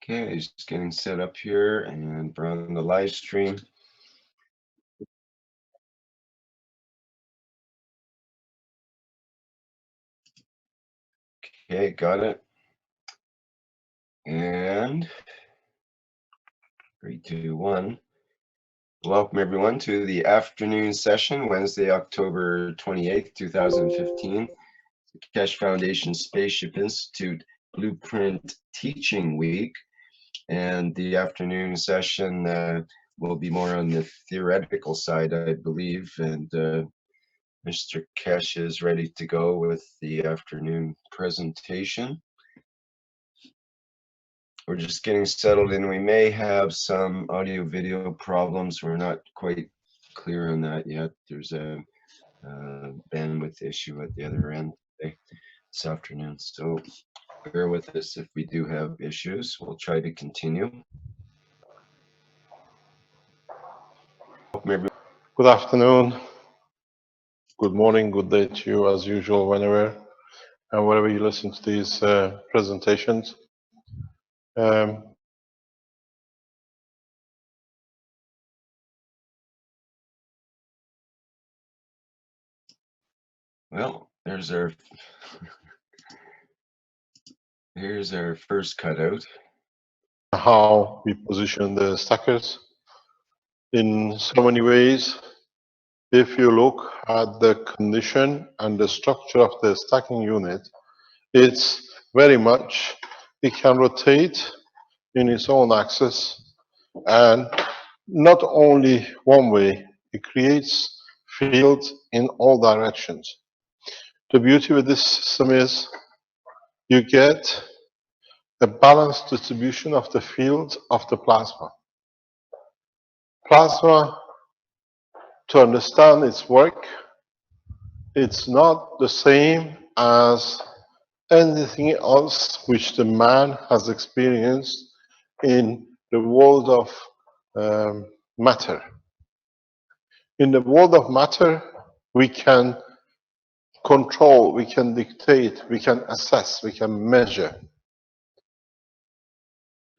Okay, just getting set up here and we're on the live stream. Okay, got it. And 3, 2, 1. Welcome everyone to the afternoon session, Wednesday, October 28th, 2015. The Keshe Foundation Spaceship Institute Blueprint Teaching Week. And the afternoon session will be more on the theoretical side, I believe. And Mr. Keshe is ready to go with the afternoon presentation. We're just getting settled in. We may have some audio video problems. We're not quite clear on that yet. There's a bandwidth issue at the other end this afternoon. So bear with us if we do have issues. We'll try to continue. Good afternoon, good morning, good day to you as usual, whenever and wherever you listen to these presentations. Well, here's our first cutout. How we position the stackers in so many ways. If you look at the condition and the structure of the stacking unit, it's very much, it can rotate in its own axis, and not only one way, it creates fields in all directions. The beauty with this system is you get a balanced distribution of the fields of the plasma. Plasma, to understand its work, it's not the same as anything else which the man has experienced in the world of matter. In the world of matter, we can control, we can dictate, we can assess, we can measure.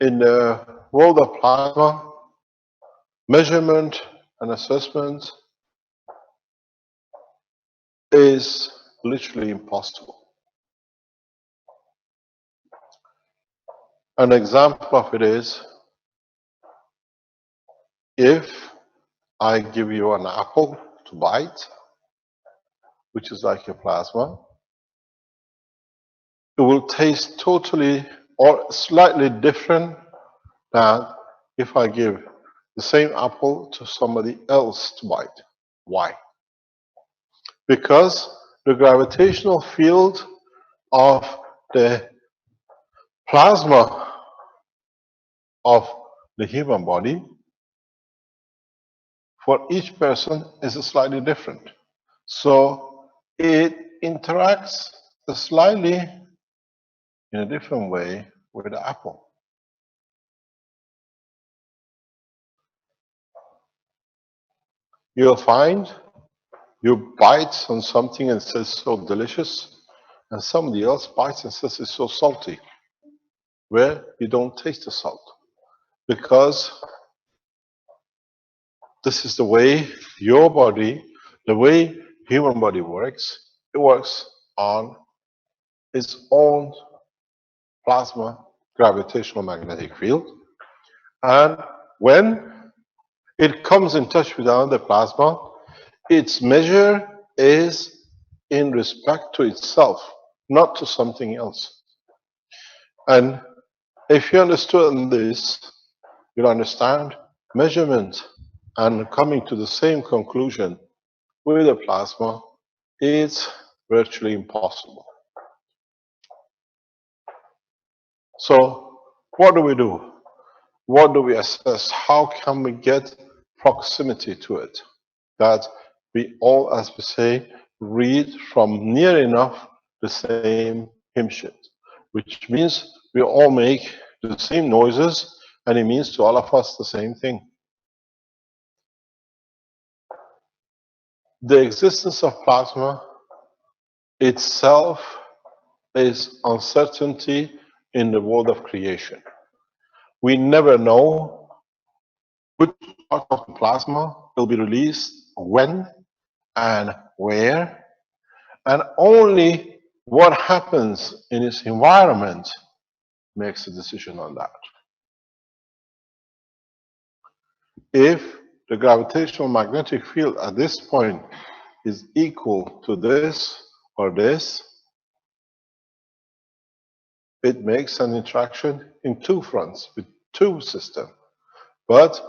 In the world of plasma, measurement and assessment is literally impossible. An example of it is, if I give you an apple to bite, which is like a plasma, it will taste totally or slightly different than if I give the same apple to somebody else to bite. Why? Because the gravitational field of the plasma of the human body for each person is slightly different. So it interacts slightly in a different way with the apple. You'll find you bite on something and says so delicious, and somebody else bites and says it's so salty, where you don't taste the salt. Because this is the way your body, the way human body works, it works on its own plasma gravitational magnetic field. And when it comes in touch with another plasma, its measure is in respect to itself, not to something else. And if you understand this, you'll understand measurement and coming to the same conclusion with a plasma is virtually impossible. So what do we do? What do we assess? How can we get proximity to it? That we all, as we say, read from near enough the same hymn sheet, which means we all make the same noises, and it means to all of us the same thing. The existence of plasma itself is uncertainty in the world of creation. We never know which part of the plasma will be released, when and where, and only what happens in its environment makes a decision on that. If the gravitational magnetic field at this point is equal to this or this, it makes an interaction in two fronts with two systems. But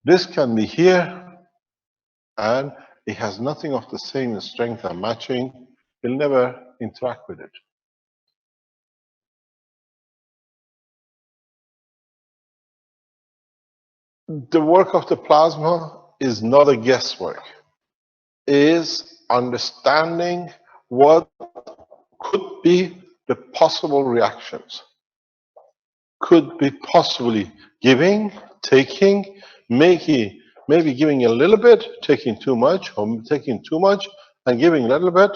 this can be here, and it has nothing of the same strength and matching. You'll never interact with it. The work of the plasma is not a guesswork. It is understanding what could be the possible reactions. Could be possibly giving, taking, making, maybe giving a little bit, taking too much, or taking too much and giving a little bit,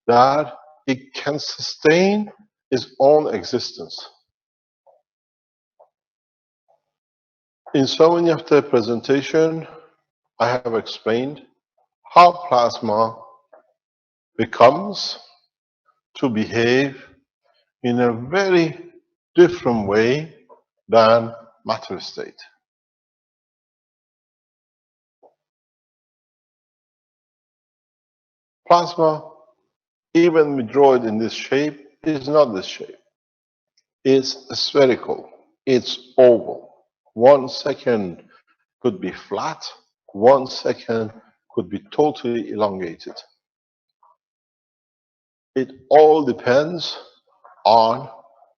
that it can sustain its own existence. In so many of the presentation, I have explained how plasma becomes to behave in a very different way than matter state. Plasma, even we draw it in this shape, is not this shape. It's spherical. It's oval. 1 second could be flat. 1 second could be totally elongated. It all depends on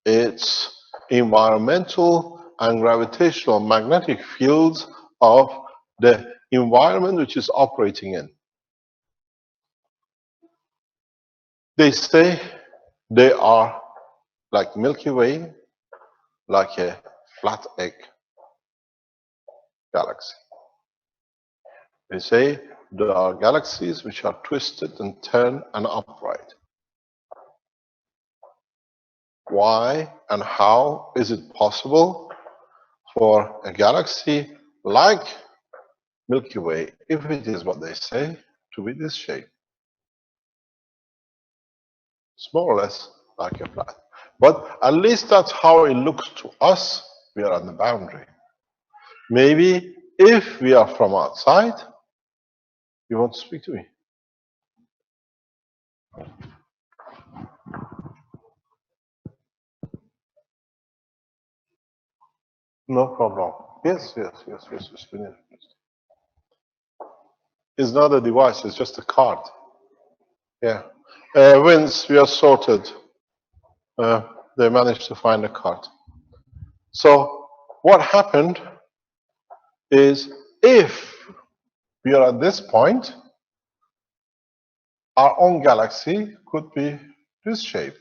its environmental and gravitational magnetic fields of the environment which is operating in. They say they are like Milky Way, like a flat egg galaxy. They say there are galaxies which are twisted and turned and upright. Why and how is it possible for a galaxy like Milky Way, if it is what they say, to be this shape? It's more or less like a flat. But at least that's how it looks to us. We are on the boundary. Maybe if we are from outside, you want to speak to me? No problem. Yes. It's not a device, it's just a card. Yeah. Once we are sorted, they managed to find a card. So what happened is, if we are at this point, our own galaxy could be this shape,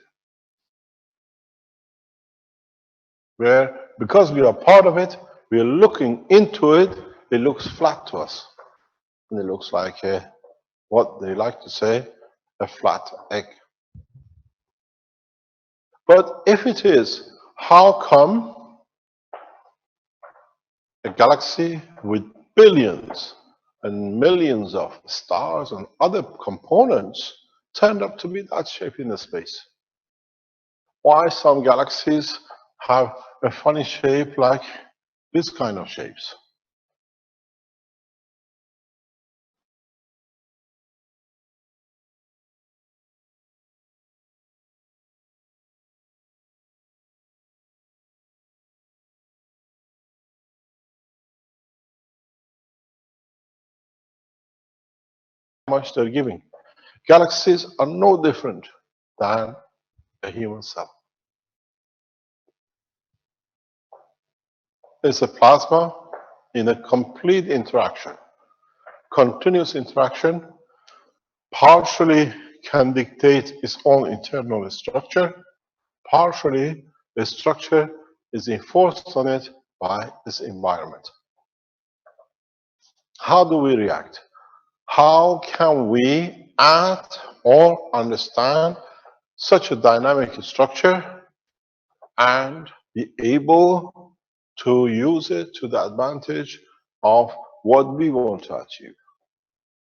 where because we are part of it, we are looking into it, it looks flat to us. And it looks like what they like to say, a flat egg. But if it is, how come a galaxy with billions and millions of stars and other components turned up to be that shape in the space? Why some galaxies have a funny shape like this kind of shapes? How much they're giving. Galaxies are no different than a human cell. It's a plasma in a complete interaction, continuous interaction, partially can dictate its own internal structure, partially the structure is enforced on it by its environment. How do we react? How can we add or understand such a dynamic structure and be able to use it to the advantage of what we want to achieve.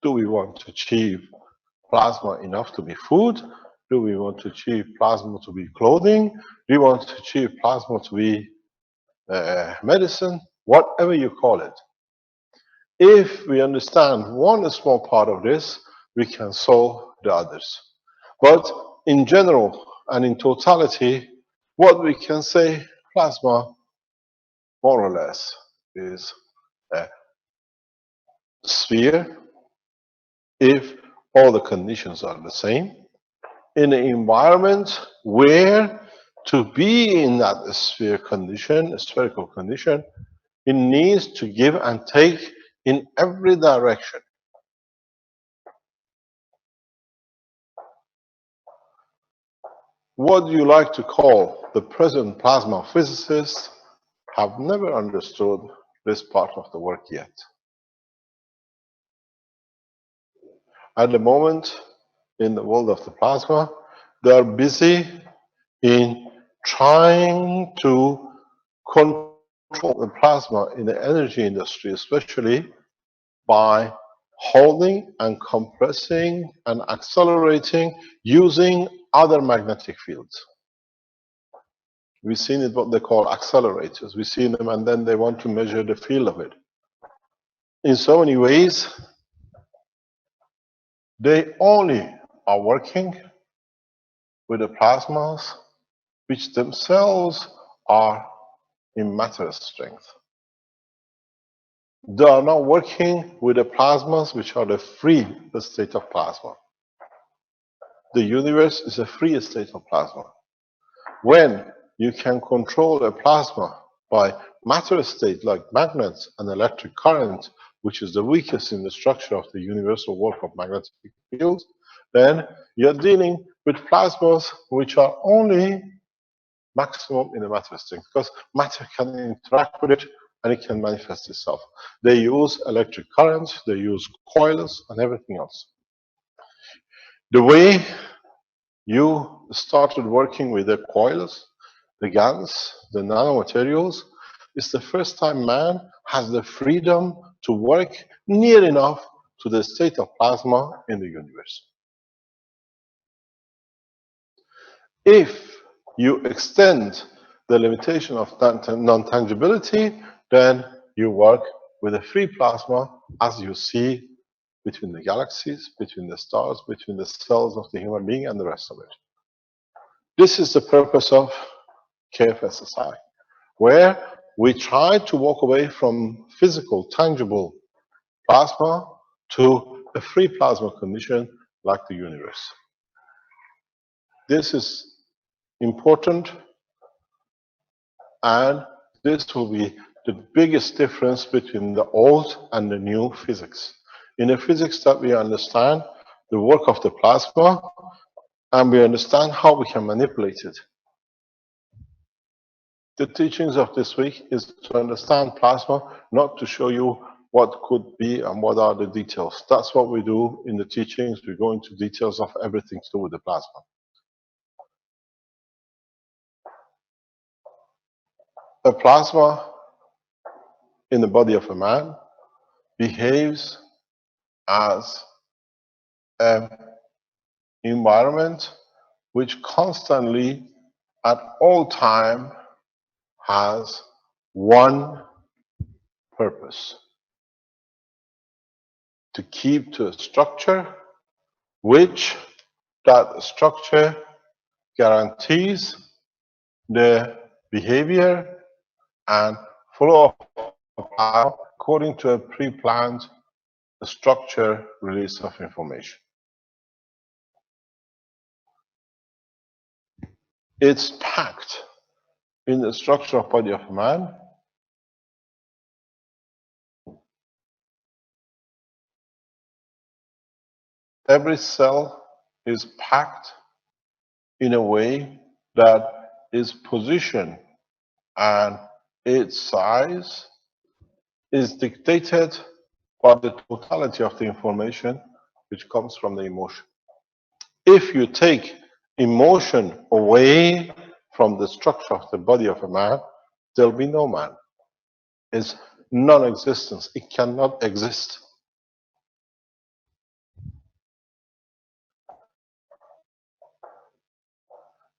Do we want to achieve plasma enough to be food? Do we want to achieve plasma to be clothing? Do we want to achieve plasma to be medicine? Whatever you call it. If we understand one small part of this, we can solve the others. But in general and in totality, what we can say, plasma, more or less, is a sphere if all the conditions are the same, in an environment where to be in that sphere condition, a spherical condition, it needs to give and take in every direction. What you like to call the present plasma physicists have never understood this part of the work yet. At the moment, in the world of the plasma, they are busy in trying to control the plasma in the energy industry, especially by holding and compressing and accelerating using other magnetic fields. We've seen it what they call accelerators. We see them and then they want to measure the field of it. In so many ways, they only are working with the plasmas which themselves are in matter strength. They are not working with the plasmas which are the free state of plasma. The universe is a free state of plasma. When you can control a plasma by matter state like magnets and electric current, which is the weakest in the structure of the universal work of magnetic fields, then you're dealing with plasmas which are only maximum in the matter state, because matter can interact with it and it can manifest itself. They use electric currents, they use coils and everything else. The way you started working with the coils, the GaNs, the nanomaterials, is the first time man has the freedom to work near enough to the state of plasma in the universe. If you extend the limitation of non-tangibility, then you work with a free plasma as you see between the galaxies, between the stars, between the cells of the human being and the rest of it. This is the purpose of KFSSI, where we try to walk away from physical, tangible plasma to a free plasma condition like the universe. This is important, and this will be the biggest difference between the old and the new physics. In the physics that we understand the work of the plasma, and we understand how we can manipulate it. The teachings of this week is to understand plasma, not to show you what could be and what are the details. That's what we do in the teachings. We go into details of everything to do with the plasma. A plasma in the body of a man behaves as an environment which constantly, at all time, has one purpose: to keep to a structure which that structure guarantees the behavior and flow of power according to a pre-planned structure release of information. It's packed in the structure of body of a man. Every cell is packed in a way that its position and its size is dictated by the totality of the information which comes from the emotion. If you take emotion away from the structure of the body of a man, there'll be no man. is non-existence. It cannot exist.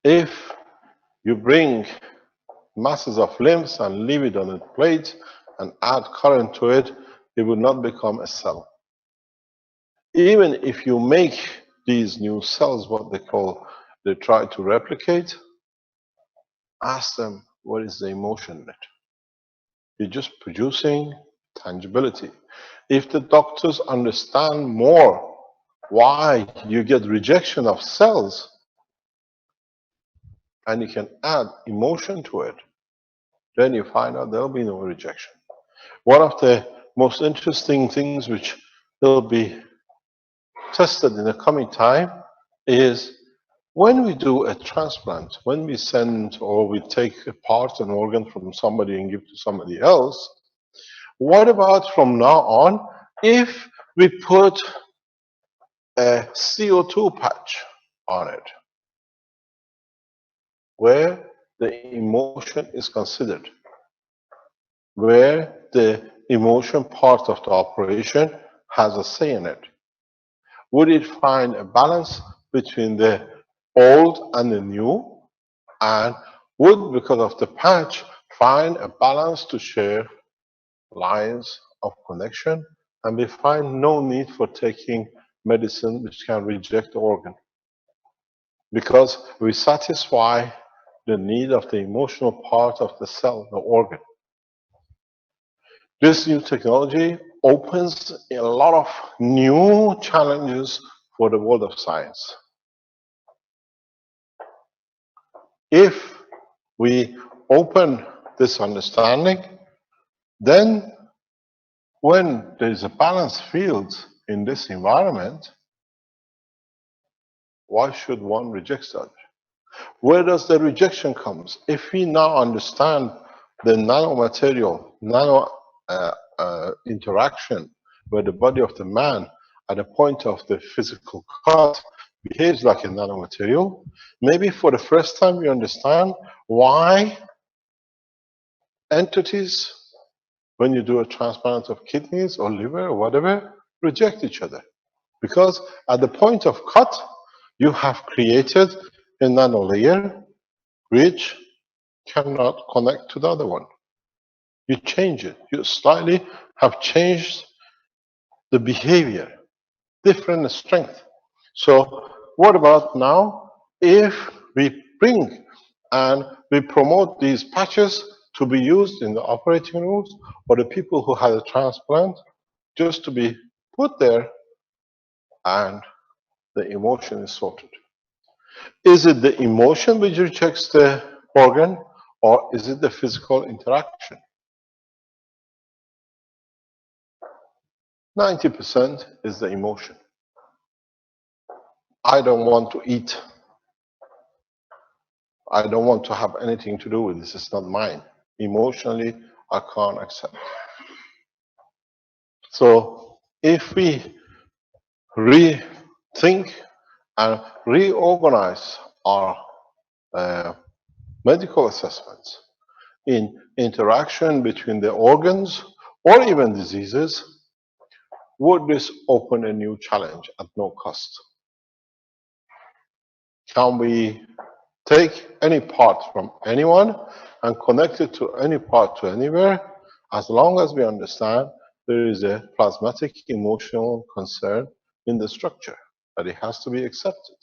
If you bring masses of limbs and leave it on a plate and add current to it, it will not become a cell. Even if you make these new cells, what they try to replicate, ask them, what is the emotion in it? You're just producing tangibility. If the doctors understand more why you get rejection of cells, and you can add emotion to it, then you find out there'll be no rejection. One of the most interesting things which will be tested in the coming time is when we do a transplant, when we send or we take a part, an organ from somebody and give to somebody else, what about from now on if we put a CO2 patch on it, where the emotion is considered, where the emotion part of the operation has a say in it? Would it find a balance between the old and the new? And would, because of the patch, find a balance to share lines of connection? And we find no need for taking medicine which can reject the organ, because we satisfy the need of the emotional part of the cell, the organ. This new technology opens a lot of new challenges for the world of science. If we open this understanding, then when there is a balanced field in this environment, why should one reject that? Where does the rejection come? If we now understand the nanomaterial, nano interaction, where the body of the man at the point of the physical cut behaves like a nanomaterial, maybe for the first time we understand why entities, when you do a transplant of kidneys or liver or whatever, reject each other. Because at the point of cut, you have created a nanolayer which cannot connect to the other one. You change it. You slightly have changed the behavior, different strength. So what about now if we bring and we promote these patches to be used in the operating rooms, or the people who had a transplant just to be put there, and the emotion is sorted? Is it the emotion which rejects the organ, or is it the physical interaction? 90% is the emotion. I don't want to eat. I don't want to have anything to do with this. It's not mine. Emotionally, I can't accept. So if we rethink and reorganize our medical assessments in interaction between the organs or even diseases, would this open a new challenge at no cost? Can we take any part from anyone and connect it to any part to anywhere, as long as we understand there is a plasmatic emotional concern in the structure, that it has to be accepted?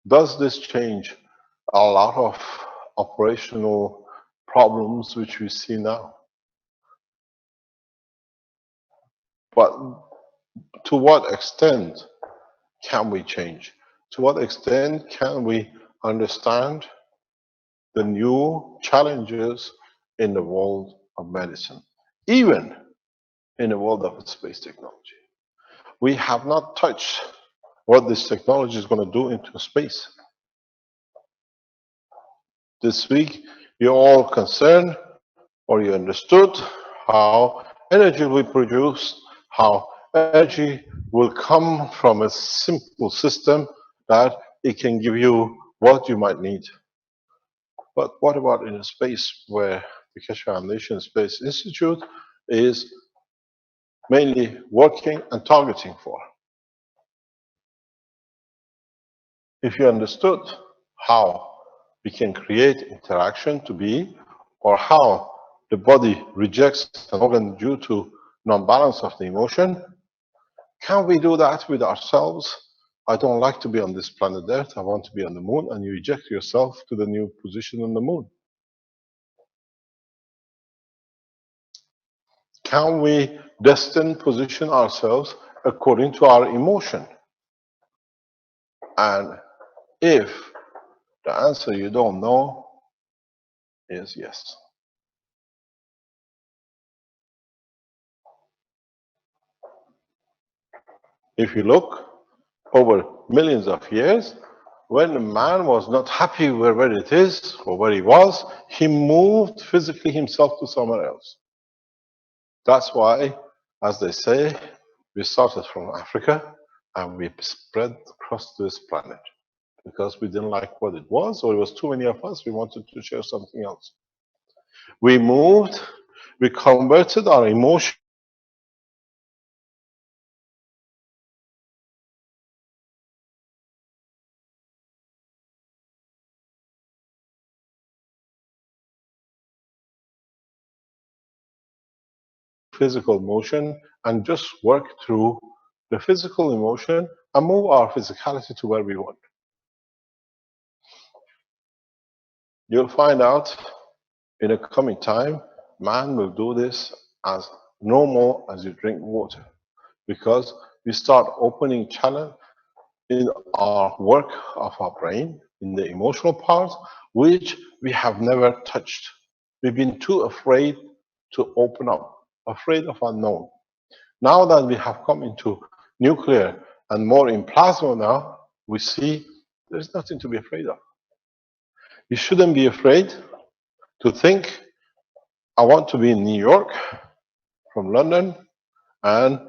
Does this change a lot of operational problems which we see now? But to what extent can we change? To what extent can we understand the new challenges in the world of medicine, even in the world of space technology? We have not touched what this technology is going to do into space. This week, you're all concerned, or you understood how energy will be produced, how energy will come from a simple system that it can give you what you might need. But what about in a space where the Keshe Foundation Space Institute is mainly working and targeting for. If you understood how we can create interaction to be, or how the body rejects an organ due to non-balance of the emotion, can we do that with ourselves? I don't like to be on this planet Earth, I want to be on the moon, and you eject yourself to the new position on the moon. Can we destine position ourselves according to our emotion? And if the answer you don't know is yes. If you look over millions of years, when a man was not happy where it is or where he was, he moved physically himself to somewhere else. That's why, as they say, we started from Africa and we spread across this planet because we didn't like what it was, or it was too many of us, we wanted to share something else. We moved, we converted our emotion physical motion and just work through the physical emotion and move our physicality to where we want. You'll find out in a coming time, man will do this as normal as you drink water, because we start opening channel in our work of our brain, in the emotional part, which we have never touched. We've been too afraid to open up, afraid of unknown. Now that we have come into nuclear and more in plasma now, we see there's nothing to be afraid of. You shouldn't be afraid to think, I want to be in New York from London, and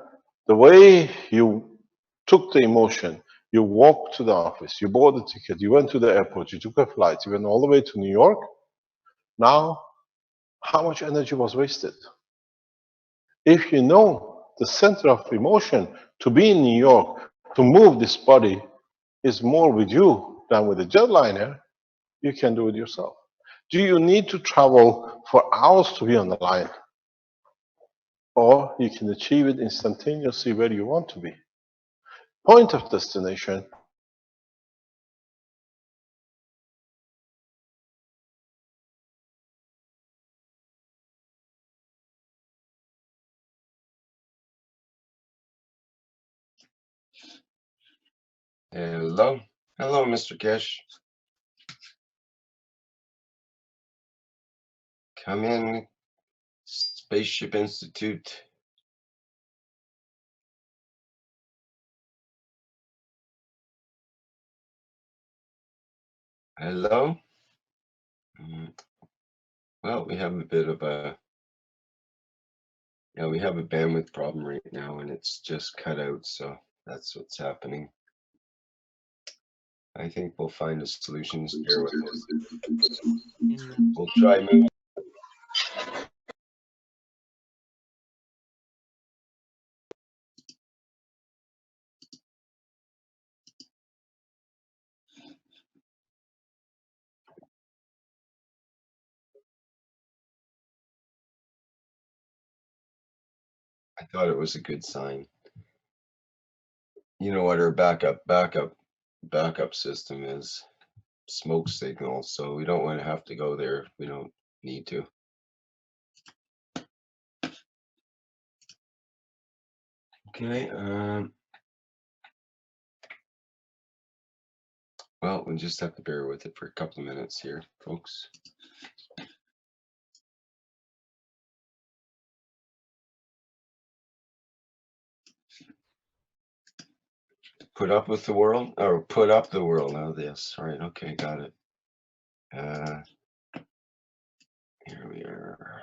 the way you took the emotion, you walked to the office, you bought the ticket, you went to the airport, you took a flight, you went all the way to New York. Now, how much energy was wasted? If you know the center of emotion to be in New York, to move this body is more with you than with a jetliner, you can do it yourself. Do you need to travel for hours to be on the line? Or you can achieve it instantaneously where you want to be. Point of destination. Hello. Hello, Mr. Keshe. Come in, Spaceship Institute. Hello. Well, we have a bit of a, we have a bandwidth problem right now, and it's just cut out, so that's what's happening. I think we'll find a solution. Bear with us. We'll try moving. I thought it was a good sign. You know what our backup system is? Smoke signal, so we don't want to have to go there. We don't need to. Okay. Well, we'll just have to bear with it for a couple of minutes here, folks. Put up with the world, or put up the world. Oh, this. All right. Okay, got it. Here we are.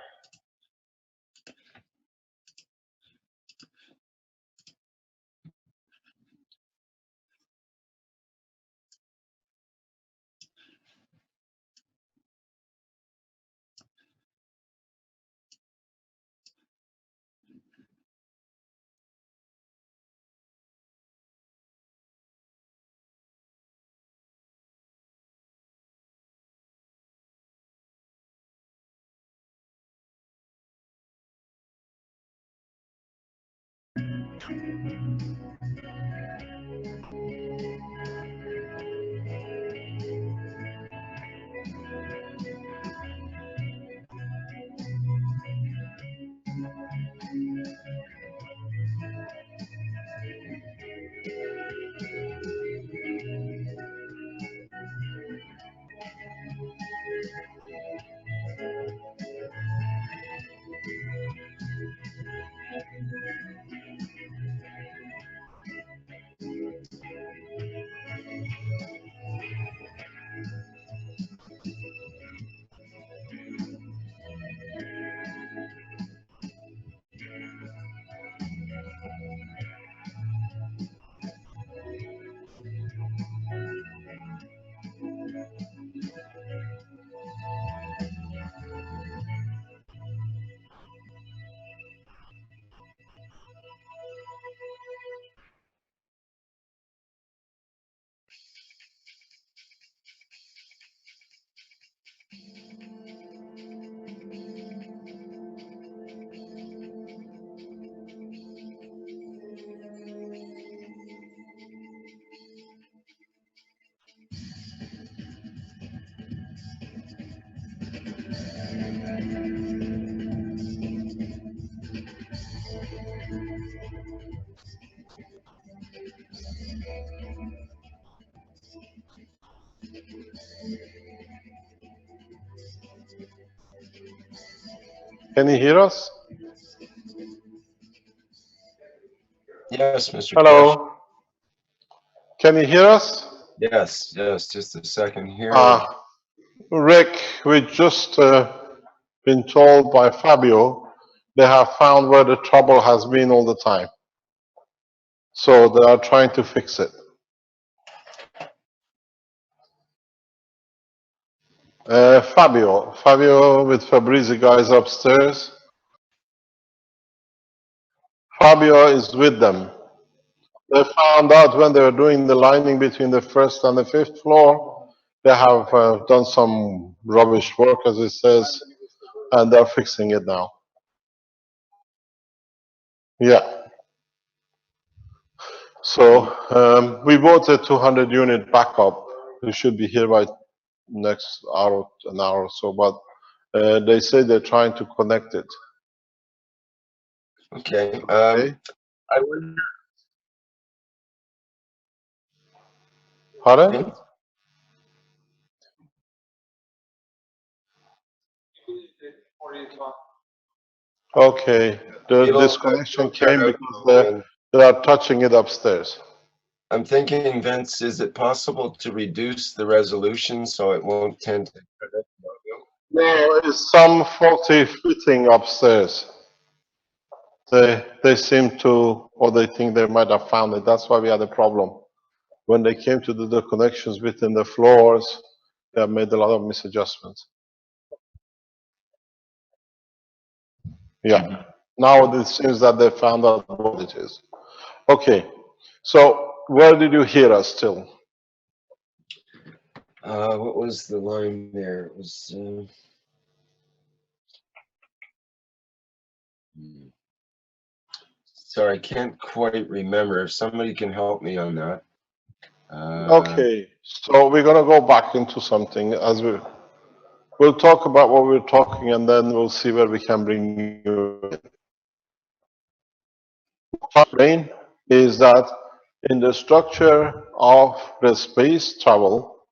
Can you hear us? Yes, Mr. Keshe. Hello. Can you hear us? Yes, yes, just a second here. Rick, we just been told by Fabio they have found where the trouble has been all the time. So they are trying to fix it. Fabio with Fabrizi guys upstairs. Fabio is with them. They found out when they were doing the lining between the first and the fifth floor, they have done some rubbish work, as it says, and they're fixing it now. Yeah. So we bought a 200 unit backup. We should be here by next hour, an hour or so, but they say they're trying to connect it. Okay. Okay. I wonder. Pardon? Okay. The disconnection came because they are touching it upstairs. I'm thinking, Vince, is it possible to reduce the resolution so it won't tend to? No, it's some faulty fitting upstairs. They seem to, or they think they might have found it. That's why we had a problem. When they came to do the connections between the floors, they have made a lot of misadjustments. Yeah. Now it seems that they found out what it is. Okay. So where did you hear us till? What was the line there? It was. Sorry, I can't quite remember. If somebody can help me on that. Okay. So we're gonna go back into something as we'll talk about what we're talking, and then we'll see where we can bring you in. Brain is that in the structure of the space travel,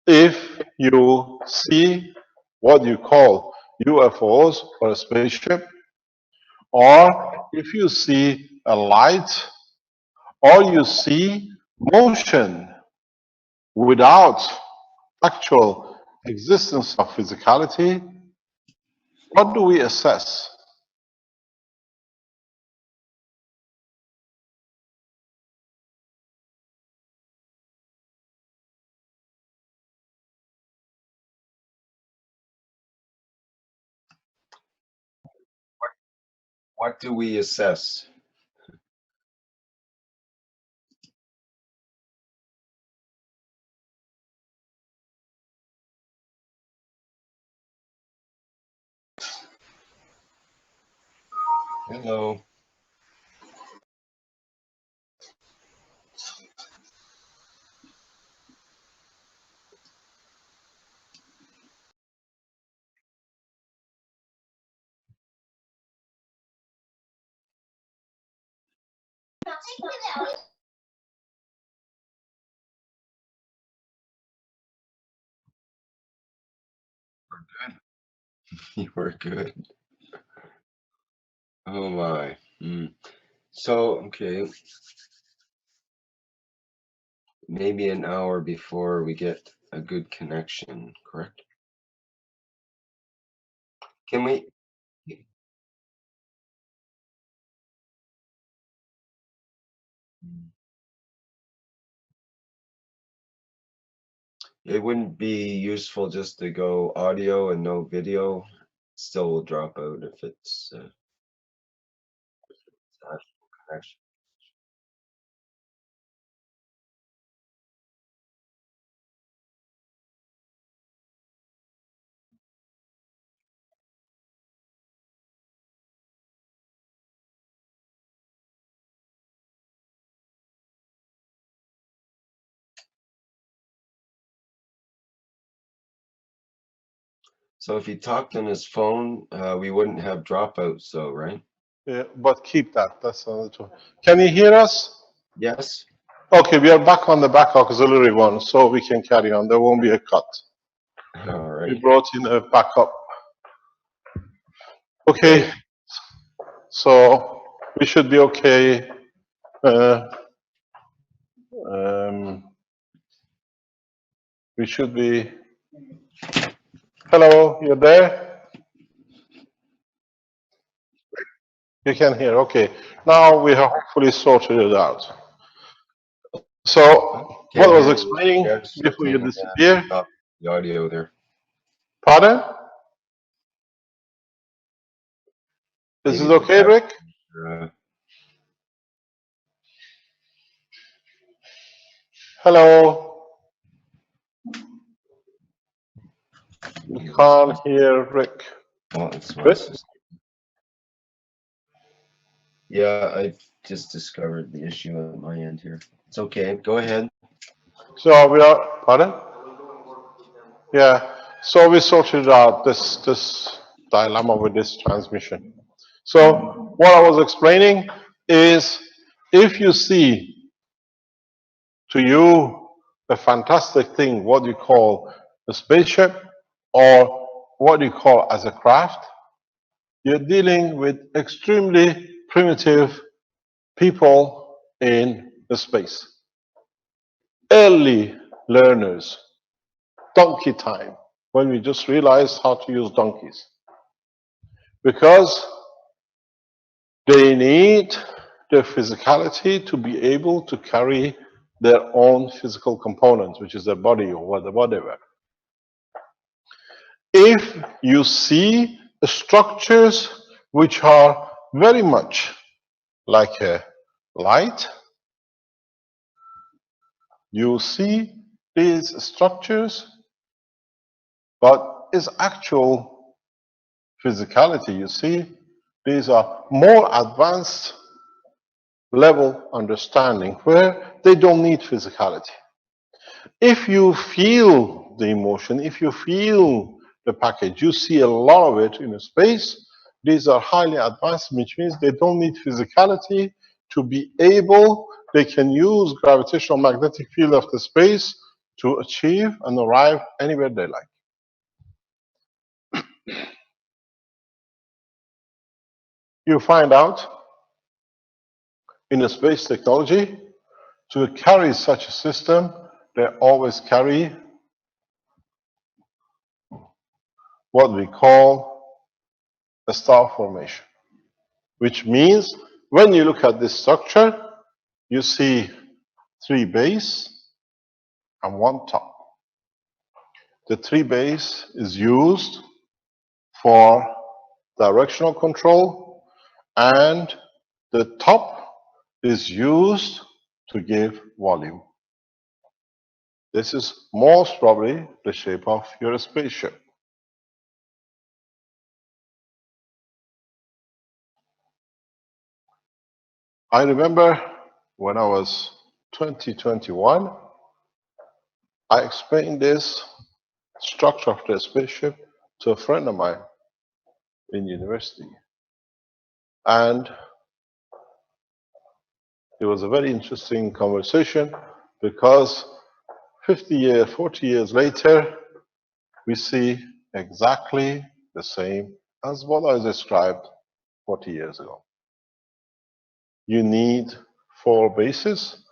if you see what you call UFOs or a spaceship, or if you see a light, or you see motion without actual existence of physicality, what do we assess? What do we assess? Hello. You were good. Oh my. So, okay, maybe an hour before we get a good connection, correct? Can we? It wouldn't be useful just to go audio and no video. Still will drop out if it's actual connection. So if he talked on his phone, we wouldn't have dropouts, though, right? Yeah, but keep that. That's another two. Can you hear us? Yes. Okay, we are back on the back auxiliary one, so we can carry on. There won't be a cut. All We right. brought in a backup. Okay. Okay, so we should be okay. Uh, um, we should be. Hello, you're there? You can hear. Okay. Now we have hopefully sorted it out. So what Can't I was hear you. explaining Yeah, before you something disappear. stopped the audio there. Pardon? Is Maybe it the okay, battery. Rick? Hello. We can't hear Rick. Oh, it's my Rick? system. Yeah, I just discovered the issue at my end here. It's okay. Go ahead. So we are. Pardon? Yeah. So we sorted out this dilemma with this transmission. So what I was explaining is, if you see to you a fantastic thing, what you call a spaceship, or what you call as a craft, you're dealing with extremely primitive people in the space. Early learners, donkey time, when we just realized how to use donkeys. Because they need the physicality to be able to carry their own physical components, which is their body or whatever. If you see structures which are very much like a light, you see these structures, but its actual physicality, you see, these are more advanced level understanding where they don't need physicality. If you feel the emotion, if you feel the package, you see a lot of it in a space. These are highly advanced, which means they don't need physicality to be able, they can use gravitational magnetic field of the space to achieve and arrive anywhere they like. You find out in the space technology, to carry such a system, they always carry what we call a star formation, which means when you look at this structure, you see 3 base and 1 top. The 3 base is used for directional control, and the top is used to give volume. This is most probably the shape of your spaceship. I remember when I was 2021, I explained this structure of the spaceship to a friend of mine in university. And It was a very interesting conversation because 50 years, 40 years later, we see exactly the same as what I described 40 years ago. You need 4 bases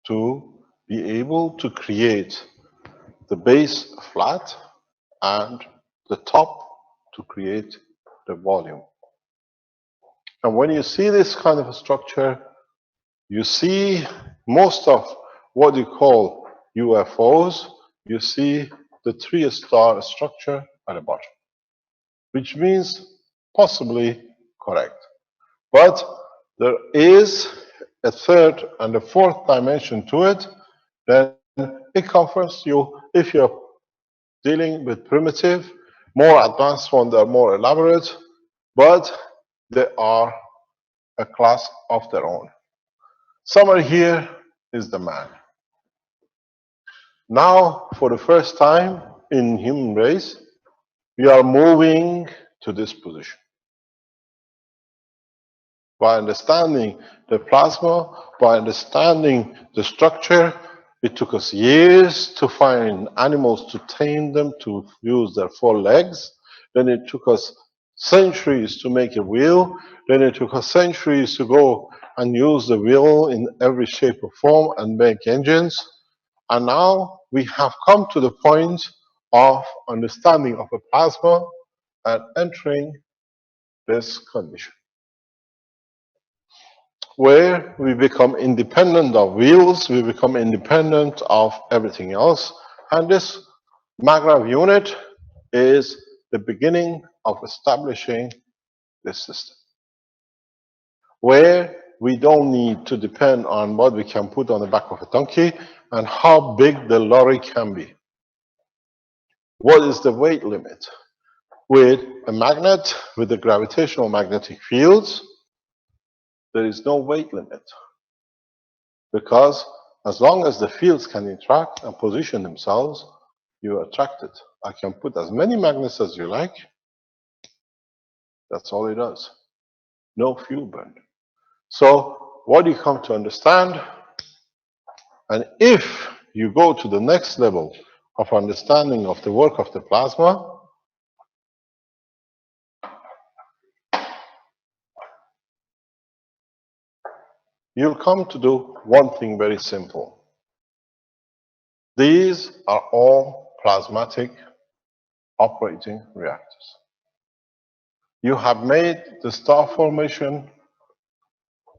to be able to create the base flat and the top to create the volume. And when you see this kind of a structure, you see most of what you call UFOs, you see the 3-star structure at the bottom, which means possibly correct. But there is a third and a fourth dimension to it. Then it comforts you if you're dealing with primitive, more advanced ones that are more elaborate, but they are a class of their own. Somewhere here is the man. Now, for the first time in human race, we are moving to this position. By understanding the plasma, by understanding the structure, it took us years to find animals to tame them, to use their 4 legs. Then it took us centuries to make a wheel. Then it took us centuries to go and use the wheel in every shape or form and make engines. And now we have come to the point of understanding of a plasma and entering this condition, where we become independent of wheels, we become independent of everything else. And this Magrav unit is the beginning of establishing this system, where we don't need to depend on what we can put on the back of a donkey and how big the lorry can be. What is the weight limit? With a magnet, with the gravitational magnetic fields, there is no weight limit. Because as long as the fields can interact and position themselves, you are attracted. I can put as many magnets as you like. That's all it does. No fuel burn. So what you come to understand, and if you go to the next level of understanding of the work of the plasma, you'll come to do one thing very simple. These are all plasmatic operating reactors. You have made the star formation,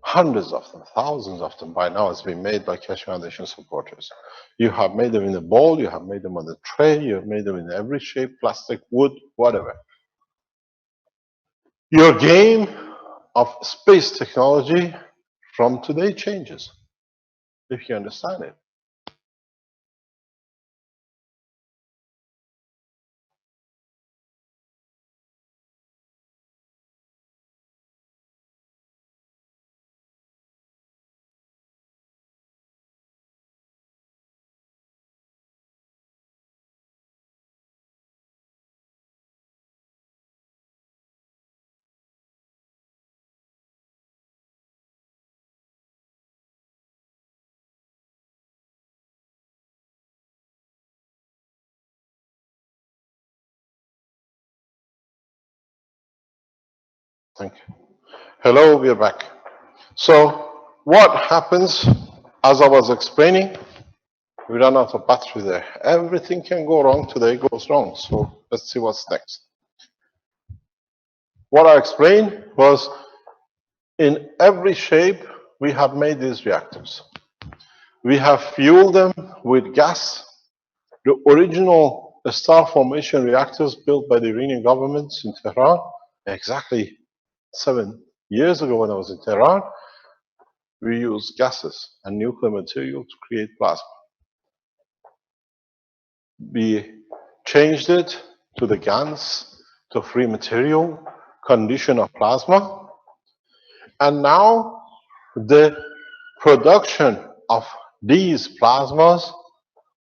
hundreds of them, thousands of them by now. It's been made by Keshe Foundation supporters. You have made them in a bowl, you have made them on a tray, you have made them in every shape, plastic, wood, whatever. Your game of space technology from today changes, if you understand it. Thank you. Hello, we are back. So what happens, as I was explaining, we run out of battery there. Everything can go wrong today, goes wrong. So let's see what's next. What I explained was in every shape, we have made these reactors. We have fueled them with gas. The original star formation reactors built by the Iranian government in Tehran, exactly 7 years ago when I was in Tehran, we used gases and nuclear material to create plasma. We changed it to the GANs, to free material, condition of plasma. And now the production of these plasmas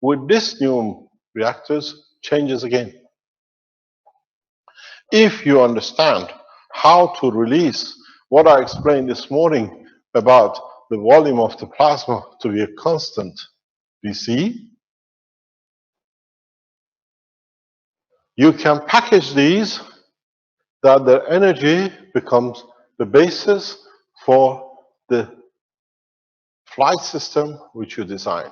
with this new reactors changes again. If you understand how to release what I explained this morning about the volume of the plasma to be a constant Vc, you can package these that their energy becomes the basis for the flight system which you design.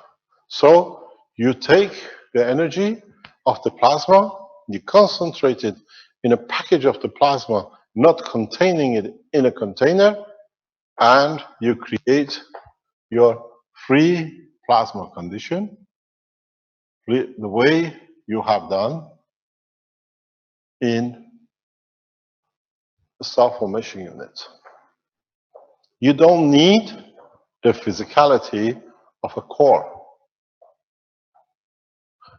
So you take the energy of the plasma, you concentrate it in a package of the plasma, not containing it in a container, and you create your free plasma condition the way you have done in the star formation unit. You don't need the physicality of a core.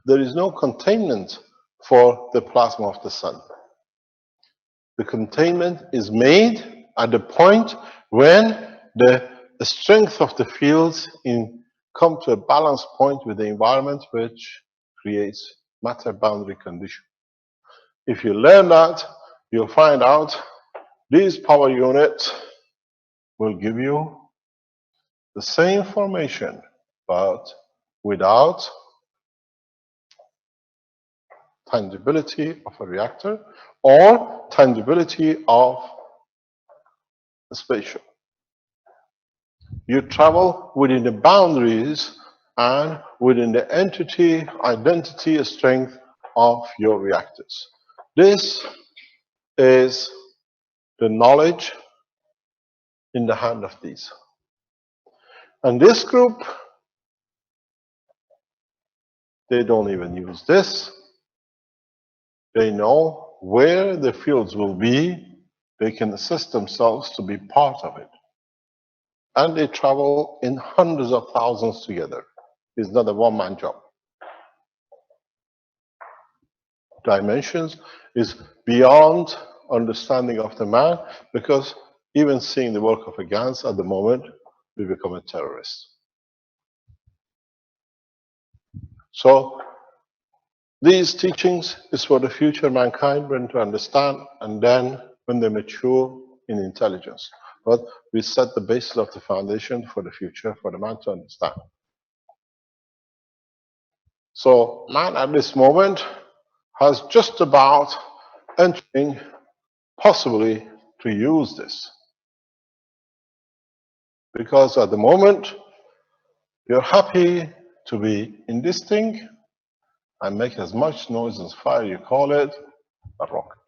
There is no containment for the plasma of the sun. The containment is made at the point when the strength of the fields come to a balance point with the environment, which creates matter boundary condition. If you learn that, you'll find out these power units will give you the same formation, but without tangibility of a reactor or tangibility of a spaceship. You travel within the boundaries and within the entity, identity, strength of your reactors. This is the knowledge in the hand of these. And this group, they don't even use this. They know where the fields will be. They can assist themselves to be part of it. And they travel in hundreds of thousands together. It's not a one-man job. Dimensions is beyond understanding of the man, because even seeing the work of a Gans at the moment, we become a terrorist. So these teachings is for the future mankind when to understand, and then when they mature in intelligence. But we set the basis of the foundation for the future for the man to understand. So man at this moment has just about entering possibly to use this. Because at the moment, you're happy to be in this thing and make as much noise as fire, you call it a rocket.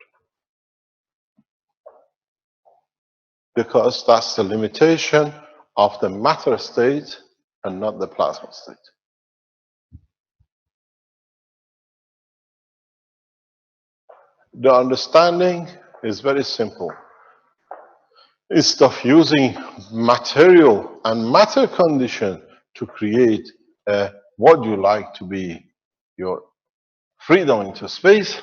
Because that's the limitation of the matter state and not the plasma state. The understanding is very simple. Instead of using material and matter condition to create what you like to be your freedom into space,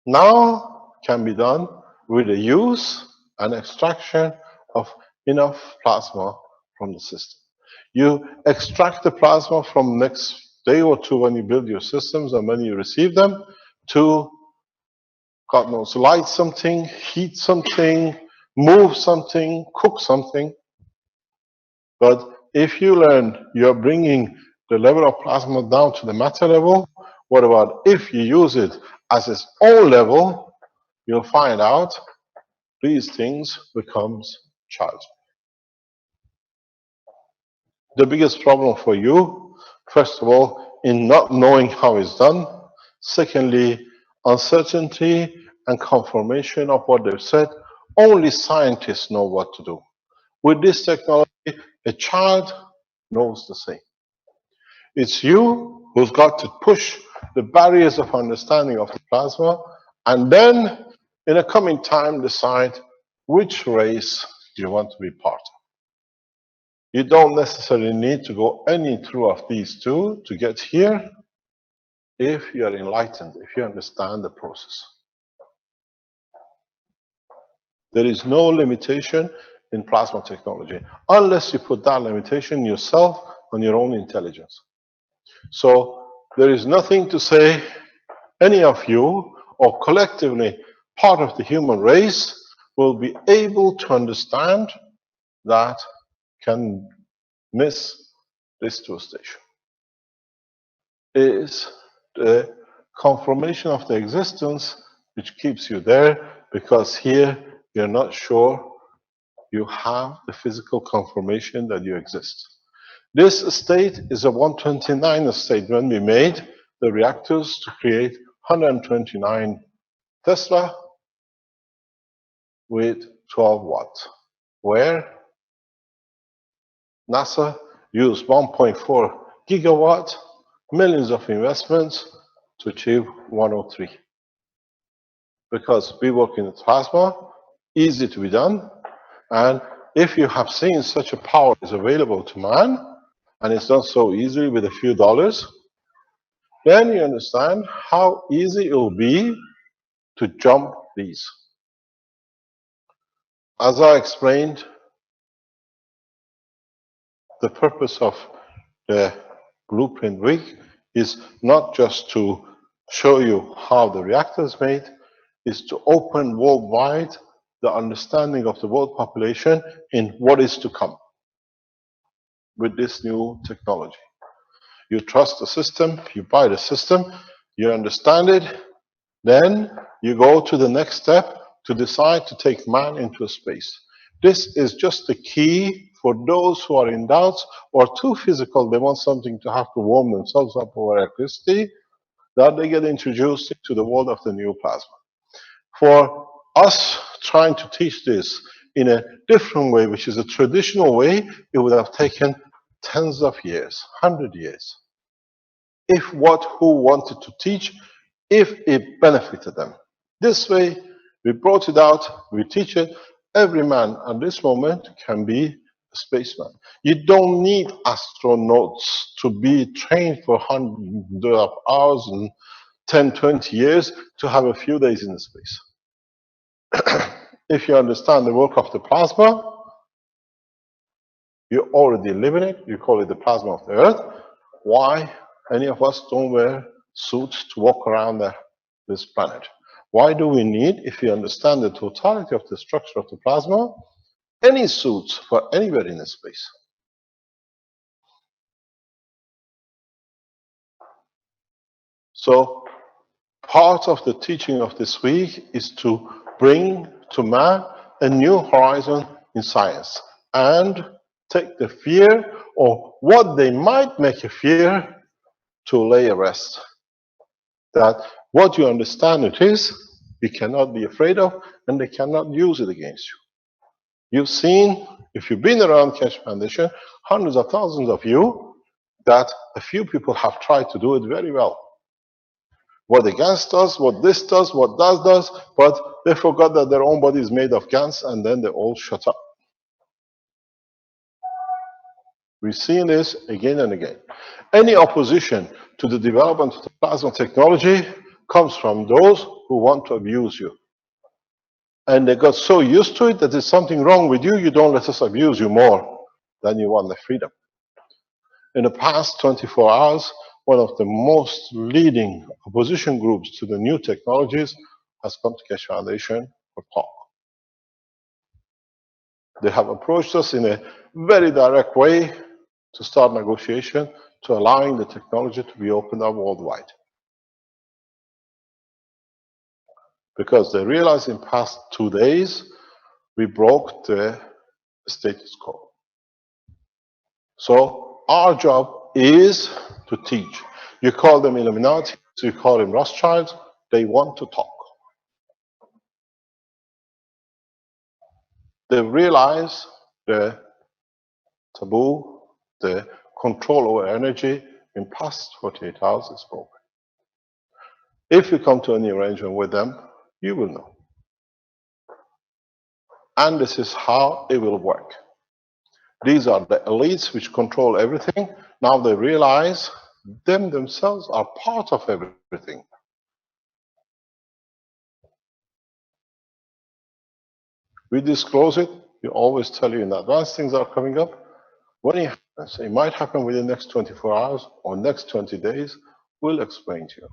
now can be done with the use and extraction of enough plasma from the system. You extract the plasma from next day or two when you build your systems and when you receive them to, God knows, light something, heat something, move something, cook something. But if you learn you're bringing the level of plasma down to the matter level, what about if you use it as its own level, you'll find out these things becomes charged. The biggest problem for you, first of all, in not knowing how it's done. Secondly, uncertainty and confirmation of what they've said. Only scientists know what to do. With this technology, a child knows the same. It's you who's got to push the barriers of understanding of the plasma, and then in a coming time decide which race you want to be part of. You don't necessarily need to go any through of these two to get here if you are enlightened, if you understand the process. There is no limitation in plasma technology unless you put that limitation yourself on your own intelligence. So there is nothing to say any of you or collectively part of the human race will be able to understand that can miss this to a station. Is the confirmation of the existence which keeps you there, because here you're not sure you have the physical confirmation that you exist. This state is a 129 state when we made the reactors to create 129 Tesla with 12 watts, where NASA used 1.4 gigawatt, millions of investments to achieve 103. Because we work in the plasma, easy to be done, and if you have seen such a power is available to man, and it's done so easily with a few dollars, then you understand how easy it will be to jump these. As I explained, the purpose of the Blueprint Week is not just to show you how the reactor is made, is to open worldwide the understanding of the world population in what is to come with this new technology. You trust the system, you buy the system, you understand it, then you go to the next step to decide to take man into space. This is just the key for those who are in doubt or too physical, they want something to have to warm themselves up over electricity, that they get introduced to the world of the new plasma. For us trying to teach this in a different way, which is a traditional way, it would have taken tens of years, 100 years. If who wanted to teach, if it benefited them. This way, we brought it out, we teach it. Every man at this moment can be a spaceman. You don't need astronauts to be trained for hundreds of hours and 10, 20 years to have a few days in space. If you understand the work of the plasma, you already live in it, you call it the plasma of the Earth. Why any of us don't wear suits to walk around this planet? Why do we need, if you understand the totality of the structure of the plasma, any suits for anywhere in space? So part of the teaching of this week is to bring to man a new horizon in science and take the fear or what they might make a fear to lay a rest. That what you understand it is, you cannot be afraid of, and they cannot use it against you. You've seen, if you've been around Keshe Foundation, hundreds of thousands of you, that a few people have tried to do it very well. What a GANs does, what this does, what that does, but they forgot that their own body is made of GANs, and then they all shut up. We've seen this again and again. Any opposition to the development of the plasma technology comes from those who want to abuse you. And they got so used to it that there's something wrong with you, you don't let us abuse you more than you want the freedom. In the past 24 hours, one of the most leading opposition groups to the new technologies has come to Keshe Foundation for talk. They have approached us in a very direct way to start negotiation to allowing the technology to be opened up worldwide. Because they realized in past 2 days, we broke the status quo. So our job is to teach. You call them Illuminati, you call them Rothschilds, they want to talk. They realize the taboo, the control over energy in past 48 hours is broken. If you come to any arrangement with them, you will know. And this is how it will work. These are the elites which control everything. Now they realize them themselves are part of everything. We disclose it. We always tell you in advance things are coming up. When it happens, it might happen within the next 24 hours or next 20 days, we'll explain to you.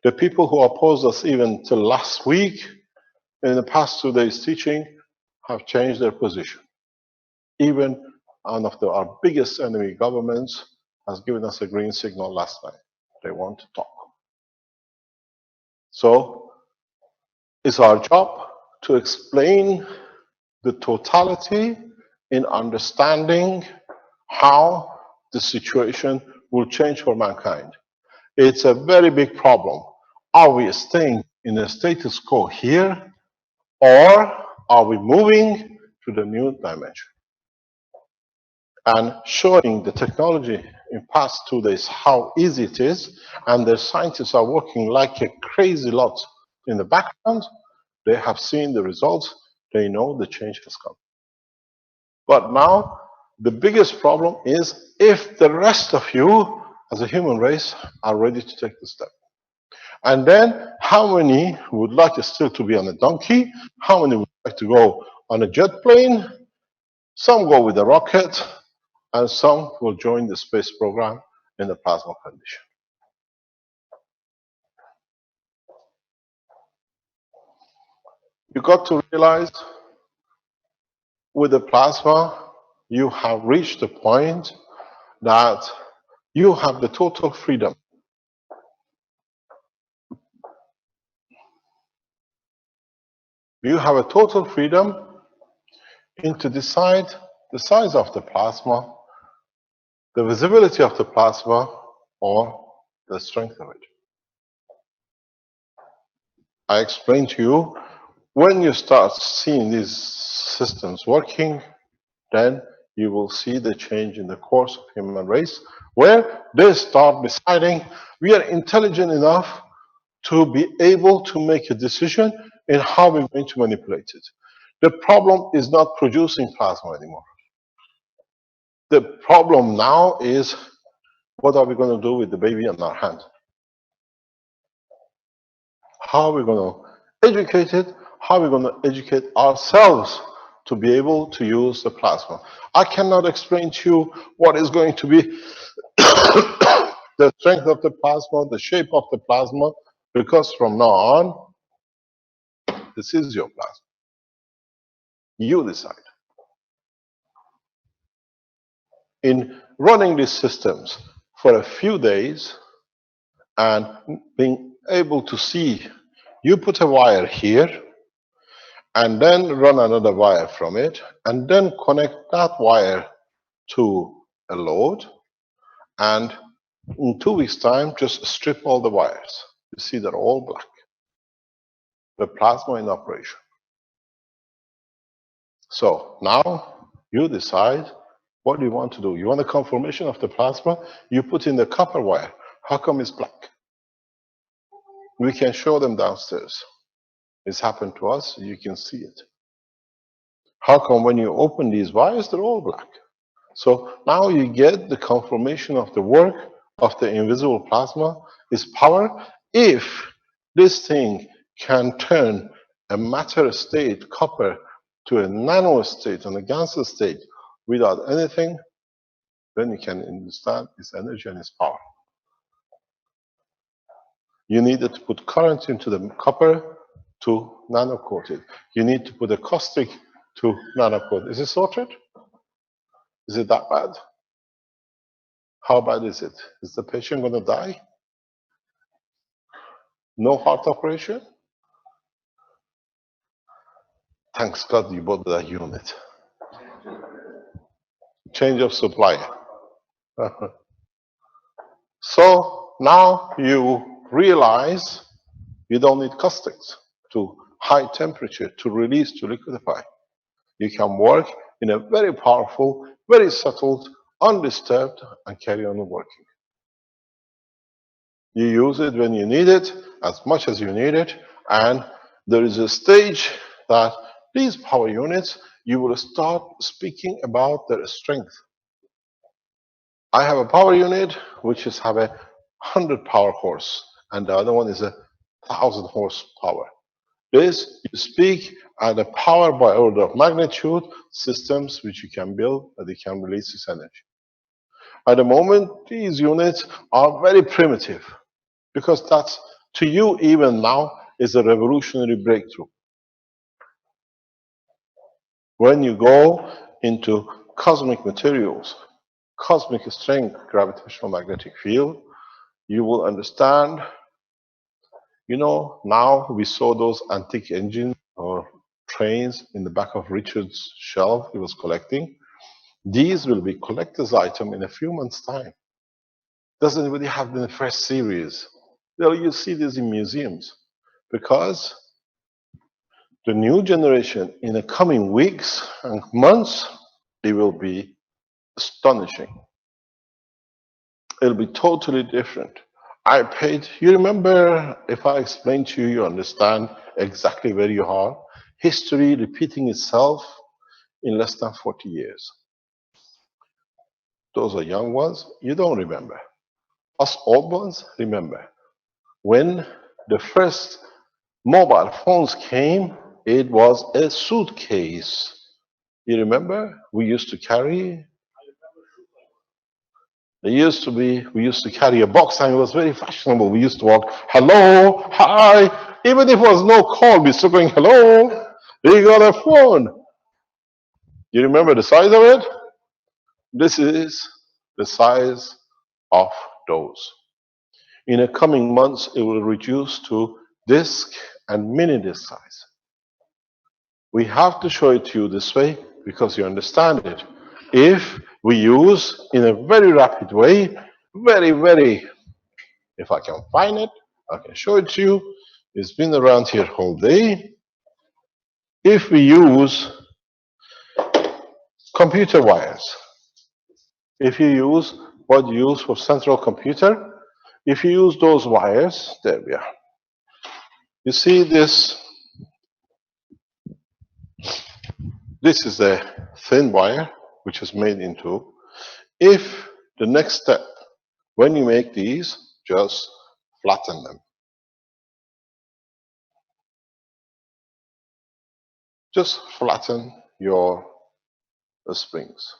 The people who opposed us even till last week, in the past 2 days teaching have changed their position. Even one of our biggest enemy governments has given us a green signal last night. They want to talk. So it's our job to explain the totality in understanding how the situation will change for mankind. It's a very big problem. Are we staying in the status quo here, or are we moving to the new dimension? And showing the technology in past 2 days how easy it is, and the scientists are working like a crazy lot in the background. They have seen the results. They know the change has come. But now the biggest problem is if the rest of you as a human race are ready to take the step. And then how many would like still to be on a donkey? How many would like to go on a jet plane? Some go with a rocket, and some will join the space program in the plasma condition. You got to realize with the plasma, you have reached the point that you have the total freedom. You have a total freedom to decide the size of the plasma, the visibility of the plasma, or the strength of it. I explained to you, when you start seeing these systems working, then you will see the change in the course of human race, where they start deciding we are intelligent enough to be able to make a decision in how we're going to manipulate it. The problem is not producing plasma anymore. The problem now is, what are we going to do with the baby in our hand? How are we going to educate it? How are we going to educate ourselves to be able to use the plasma? I cannot explain to you what is going to be the strength of the plasma, the shape of the plasma, because from now on, this is your plasma. You decide. In running these systems for a few days and being able to see, you put a wire here and then run another wire from it and then connect that wire to a load, and in 2 weeks' time, just strip all the wires. You see they're all black. The plasma in operation. So now you decide what do you want to do. You want a confirmation of the plasma? You put in the copper wire. How come it's black? We can show them downstairs. It's happened to us. You can see it. How come when you open these wires, they're all black? So now you get the confirmation of the work of the invisible plasma is power. If this thing can turn a matter state, copper, to a nano state and a gaseous state without anything, then you can understand its energy and its power. You needed to put current into the copper to nanocoat it. You need to put a caustic to nanocoat. Is it sorted? Is it that bad? How bad is it? Is the patient going to die? No heart operation? Thanks God you bought that unit. Change of supplier. So now you realize you don't need caustics to high temperature to release, to liquidify. You can work in a very powerful, very subtle, undisturbed, and carry on working. You use it when you need it, as much as you need it, and there is a stage that these power units, you will start speaking about their strength. I have a power unit which is have a 100 power horse, and the other one is 1,000 horsepower. This, you speak at a power by order of magnitude systems which you can build that they can release this energy. At the moment, these units are very primitive because that's, to you even now, is a revolutionary breakthrough. When you go into cosmic materials, cosmic strength, gravitational magnetic field, you will understand. You know, now we saw those antique engines or trains in the back of Richard's shelf he was collecting. These will be collector's item in a few months' time. Does anybody have the fresh series? Well, you see this in museums because the new generation in the coming weeks and months, it will be astonishing. It'll be totally different. I paid, you remember, if I explain to you, you understand exactly where you are. History repeating itself in less than 40 years. Those are young ones, you don't remember. Us old ones, remember. When the first mobile phones came, it was a suitcase. You remember? We used to carry. We used to carry a box and it was very fashionable. We used to walk, hello, hi. Even if it was no call, we still going, hello, we got a phone. You remember the size of it? This is the size of those. In the coming months, it will reduce to disk and mini disk size. We have to show it to you this way because you understand it. If we use in a very rapid way, very, if I can find it, I can show it to you. It's been around here all day. If we use computer wires, if you use what you use for central computer, if you use those wires, there we are. You see this, this is a thin wire which is made into. If the next step, when you make these, just flatten them. Just flatten your springs.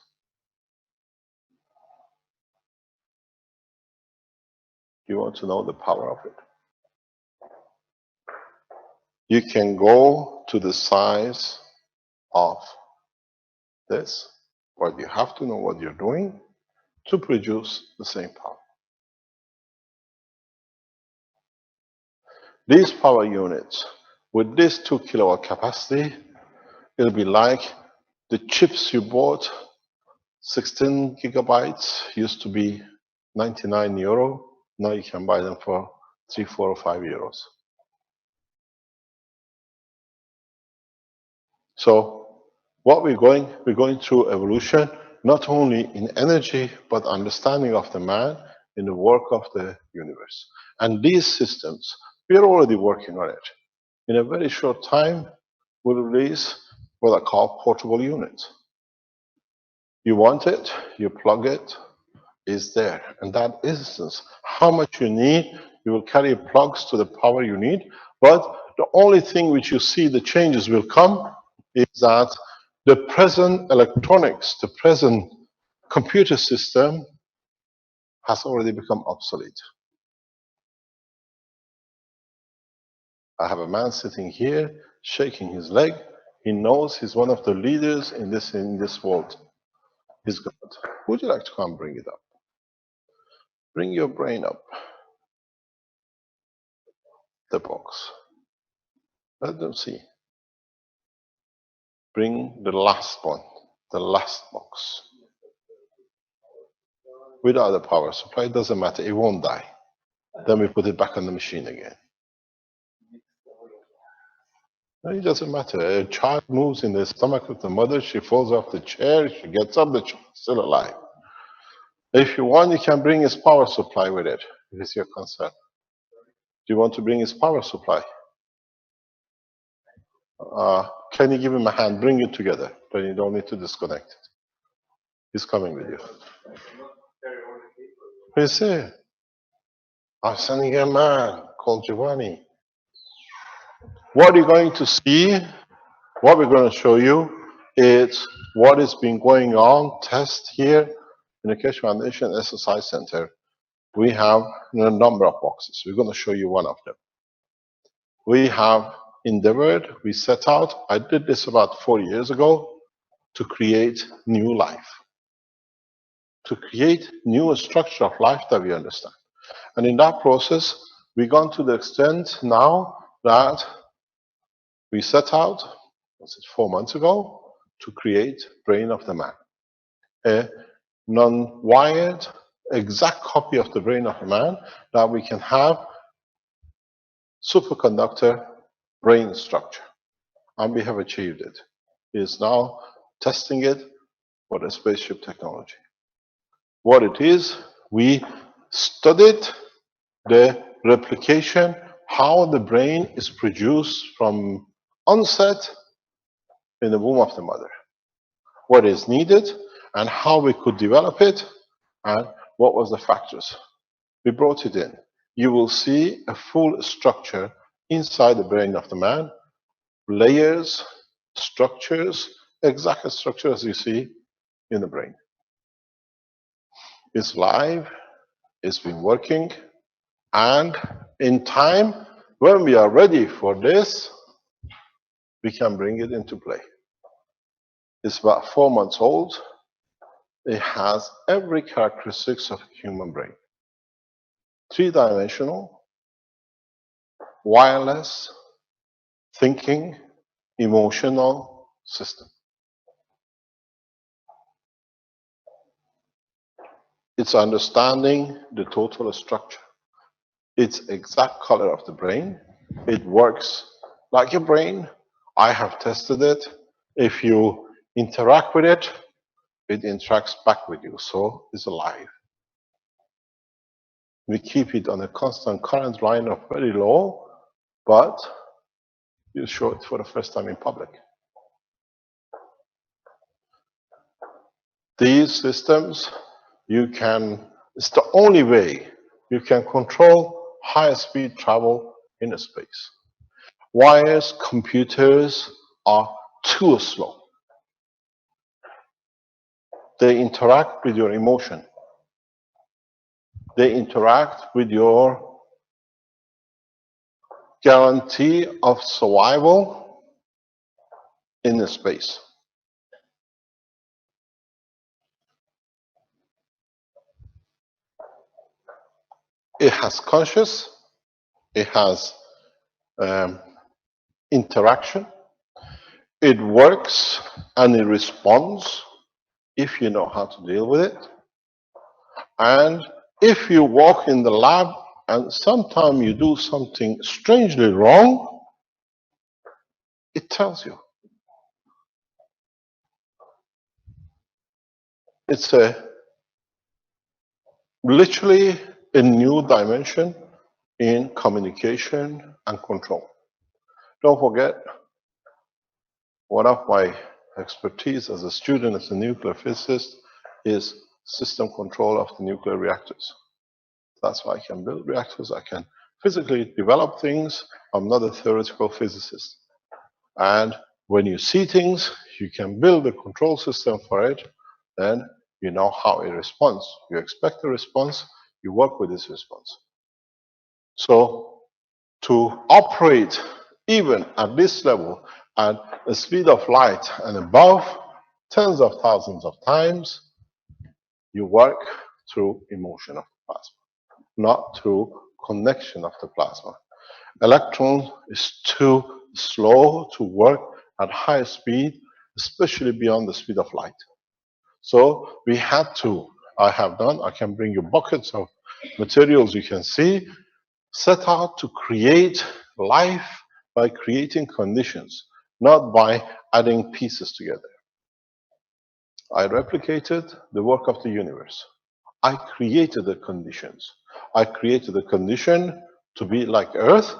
You want to know the power of it? You can go to the size of this, but you have to know what you're doing to produce the same power. These power units, with this 2 kilowatt capacity, it'll be like the chips you bought, 16 gigabytes, used to be 99 euro. Now you can buy them for 3, 4, or 5 euros. So what we're going through evolution, not only in energy, but understanding of the man in the work of the universe. And these systems, we are already working on it. In a very short time, we'll release what I call portable units. You want it, you plug it, is there. And that instance, how much you need, you will carry plugs to the power you need. But the only thing which you see the changes will come is that the present electronics, the present computer system has already become obsolete. I have a man sitting here, shaking his leg. He knows he's one of the leaders in this world. He's God. Would you like to come bring it up? Bring your brain up. The box. Let them see. Bring the last one, the last box. Without the power supply, it doesn't matter, it won't die. Then we put it back on the machine again. It doesn't matter. A child moves in the stomach of the mother, she falls off the chair, she gets up, the child is still alive. If you want, you can bring his power supply with it, if it's your concern. Do you want to bring his power supply? Can you give him a hand? Bring it together. Then you don't need to disconnect it. He's coming with you. Who's here? I'm sending a man called Giovanni. What you're going to see, what we're going to show you is what has been going on, test here in the Keshe Foundation SSI Center. We have a number of boxes. We're going to show you one of them. We have endeavored, we set out, I did this about 4 years ago, to create new life, to create new structure of life that we understand. And in that process, we've gone to the extent now that we set out, was it 4 months ago, to create brain of the man. A non-wired, exact copy of the brain of a man that we can have superconductor brain structure. And we have achieved it. He is now testing it for the spaceship technology. What it is, we studied the replication, how the brain is produced from onset in the womb of the mother, what is needed, and how we could develop it, and what was the factors. We brought it in. You will see a full structure inside the brain of the man, layers, structures, exact structure as you see in the brain. It's live, it's been working, and in time, when we are ready for this, we can bring it into play. It's about 4 months old. It has every characteristics of a human brain. 3-dimensional, wireless, thinking, emotional system. It's understanding the total structure. It's exact color of the brain. It works like your brain. I have tested it. If you interact with it, it interacts back with you, so it's alive. We keep it on a constant current line of very low, but you show it for the first time in public. These systems, it's the only way you can control high-speed travel in space. Wires, computers are too slow. They interact with your emotion. They interact with your guarantee of survival in the space. It has conscious, it has interaction, it works and it responds if you know how to deal with it. And if you walk in the lab and sometimes you do something strangely wrong, it tells you. It's literally a new dimension in communication and control. Don't forget, one of my expertise as a student, as a nuclear physicist, is system control of the nuclear reactors. That's why I can build reactors. I can physically develop things. I'm not a theoretical physicist. And when you see things, you can build a control system for it, then you know how it responds. You expect a response, you work with this response. So to operate even at this level at the speed of light and above, tens of thousands of times, you work through emotion of the plasma, not through connection of the plasma. Electron is too slow to work at high speed, especially beyond the speed of light. So we had to, I can bring you buckets of materials you can see, set out to create life by creating conditions, not by adding pieces together. I replicated the work of the universe. I created the conditions. I created the condition to be like Earth.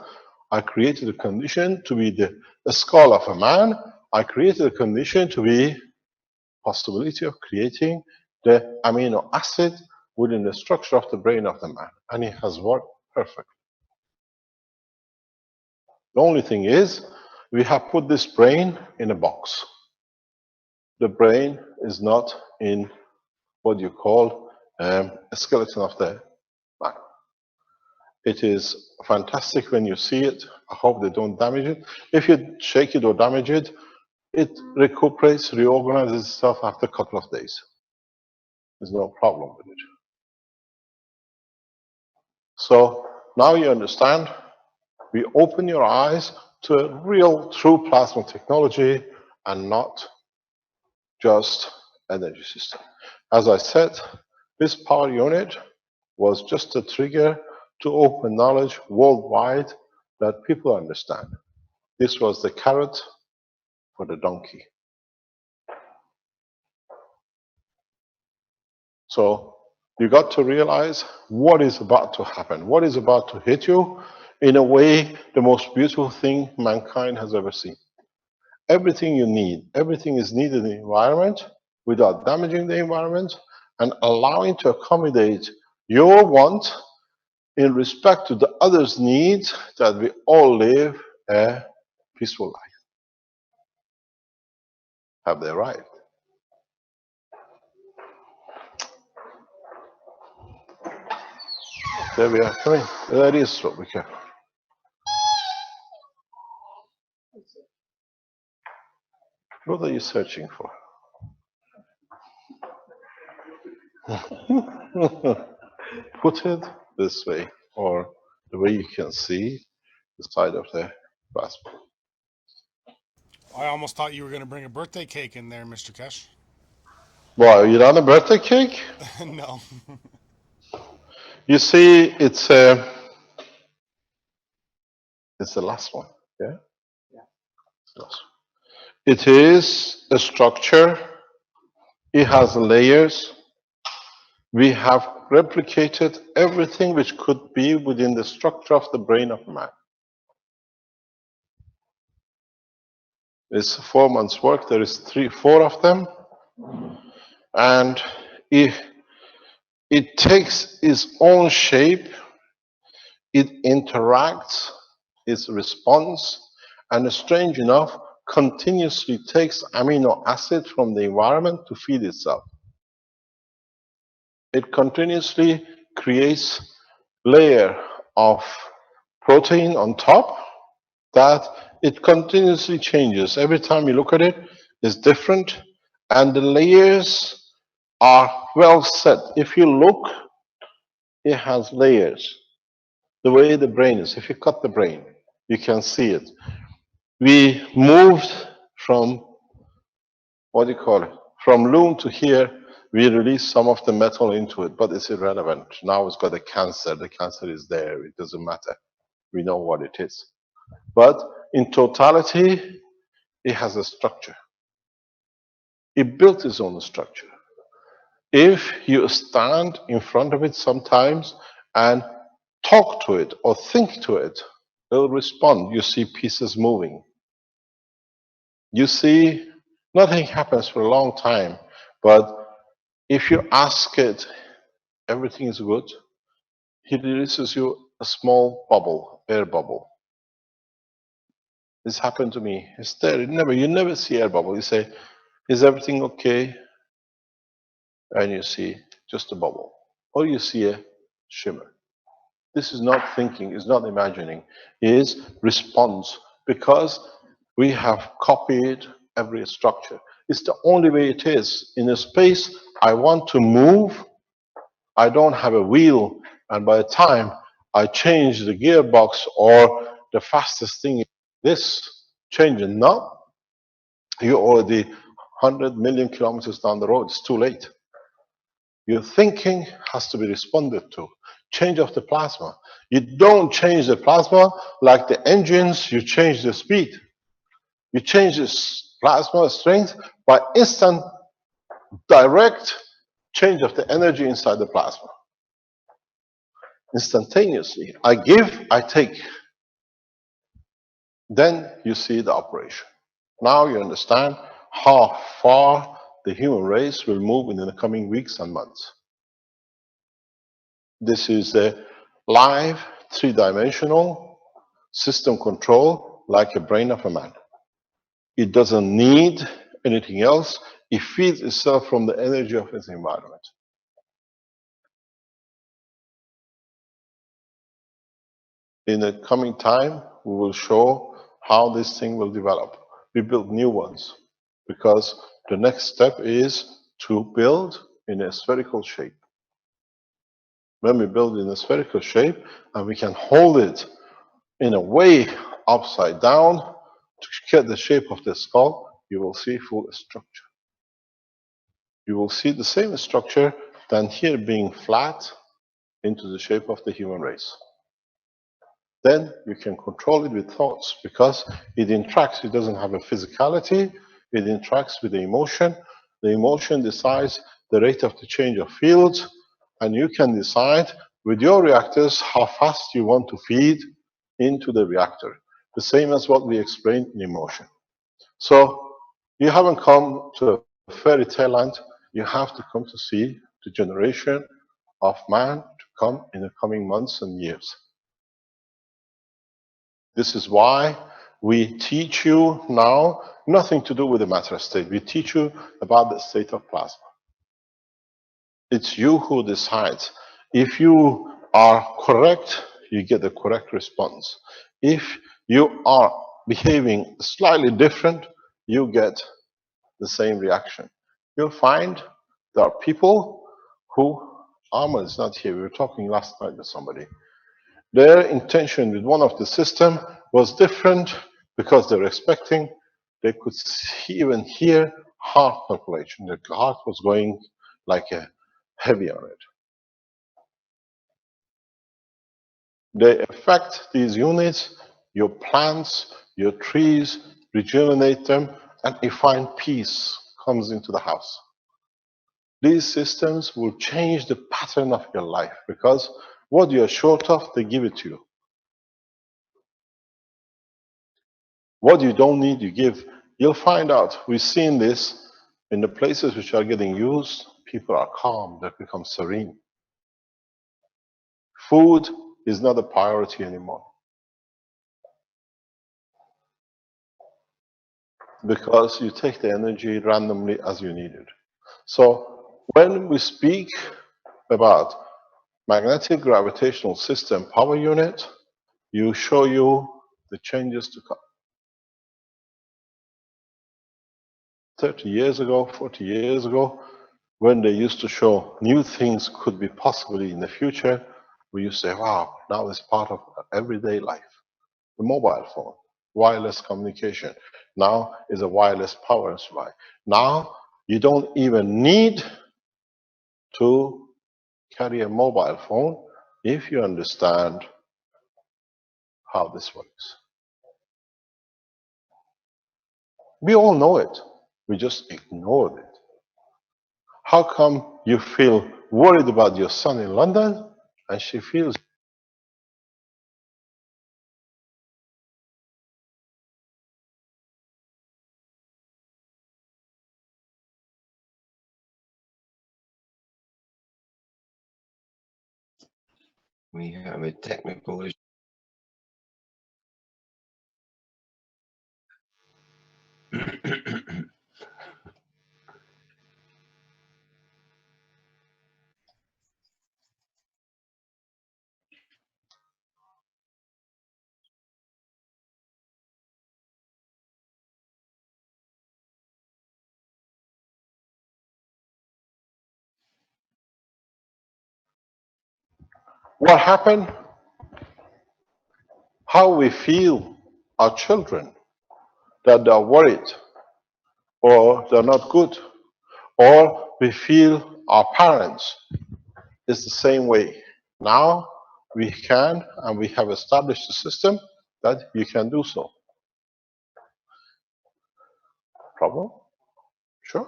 I created a condition to be the skull of a man. I created a condition to be possibility of creating the amino acid within the structure of the brain of the man. And it has worked perfectly. The only thing is, we have put this brain in a box. The brain is not in what you call a skeleton of the man. It is fantastic when you see it. I hope they don't damage it. If you shake it or damage it, it recuperates, reorganizes itself after a couple of days. There's no problem with it. So now you understand, we open your eyes to a real, true plasma technology and not just energy system. As I said, this power unit was just a trigger to open knowledge worldwide that people understand. This was the carrot for the donkey. So you got to realize what is about to happen, what is about to hit you in a way the most beautiful thing mankind has ever seen. Everything you need, everything is needed in the environment without damaging the environment and allowing to accommodate your want in respect to the other's needs, that we all live a peaceful life. Have they arrived? There we are. Come in. There it is. Be careful. What are you searching for? Put it this way, or the way you can see the side of the plasma. I almost thought you were going to bring a birthday cake in there, Mr. Keshe. Why, are you on a birthday cake? No. You see, it's the last one. Yeah? Yes. It is a structure. It has layers. We have replicated everything which could be within the structure of the brain of a man. It's 4 months' work. There is 4 of them. And it takes its own shape. It interacts, its response, and strange enough, continuously takes amino acid from the environment to feed itself. It continuously creates layer of protein on top that it continuously changes. Every time you look at it, it's different, and the layers are well set. If you look, it has layers. The way the brain is, if you cut the brain, you can see it. We moved from, what do you call it, from loom to here. We released some of the metal into it, but it's irrelevant. Now it's got a cancer. The cancer is there. It doesn't matter. We know what it is. But in totality, it has a structure. It built its own structure. If you stand in front of it sometimes and talk to it or think to it, it'll respond. You see pieces moving. You see nothing happens for a long time, but if you ask it, everything is good, it releases you a small bubble, air bubble. This happened to me. It's there. You never see air bubble. You say, is everything okay? And you see just a bubble. Or you see a shimmer. This is not thinking, it's not imagining. It is response, because we have copied every structure. It's the only way it is. In a space I want to move, I don't have a wheel, and by the time I change the gearbox or the fastest thing, this changing knob, you're already 100 million kilometers down the road. It's too late. Your thinking has to be responded to. Change of the plasma. You don't change the plasma like the engines, you change the speed. You change this plasma strength by instant, direct change of the energy inside the plasma. Instantaneously. I give, I take. Then you see the operation. Now you understand how far the human race will move in the coming weeks and months. This is a live, three-dimensional system control like a brain of a man. It doesn't need anything else. It feeds itself from the energy of its environment. In the coming time, we will show how this thing will develop. We build new ones. because the next step is to build in a spherical shape. When we build in a spherical shape and we can hold it in a way upside down to get the shape of the skull, you will see full structure. You will see the same structure than here being flat into the shape of the human race. Then you can control it with thoughts because it interacts. It doesn't have a physicality. It interacts with the emotion. The emotion decides the rate of the change of fields, and you can decide with your reactors how fast you want to feed into the reactor. The same as what we explained in emotion. So you haven't come to a fairy tale land. You have to come to see the generation of man to come in the coming months and years. This is why we teach you now nothing to do with the matter state. We teach you about the state of plasma. It's you who decides. If you are correct, you get the correct response. If you are behaving slightly different, you get the same reaction. You'll find there are people who, Ahmed is not here, we were talking last night with somebody. Their intention with one of the system was different because they're expecting they could even hear heart palpitation. The heart was going like a heavy on it. They affect these units, your plants, your trees, rejuvenate them, and you find peace comes into the house. These systems will change the pattern of your life because what you're short of, they give it to you. What you don't need, you give. You'll find out. We've seen this in the places which are getting used. People are calm, they become serene. Food is not a priority anymore because you take the energy randomly as you need it. So when we speak about magnetic gravitational system power unit, you show you the changes to come. 30 years ago, 40 years ago, when they used to show new things could be possibly in the future, we used to say, wow, now it's part of everyday life. The mobile phone, wireless communication, now is a wireless power supply. Now you don't even need to carry a mobile phone if you understand how this works. We all know it. We just ignored it. How come you feel worried about your son in London and she feels We have a technical issue. what happened? How we feel our children, that they're worried or they're not good, or we feel our parents is the same way. Now we can, and we have established a system that you can do so. Problem? Sure.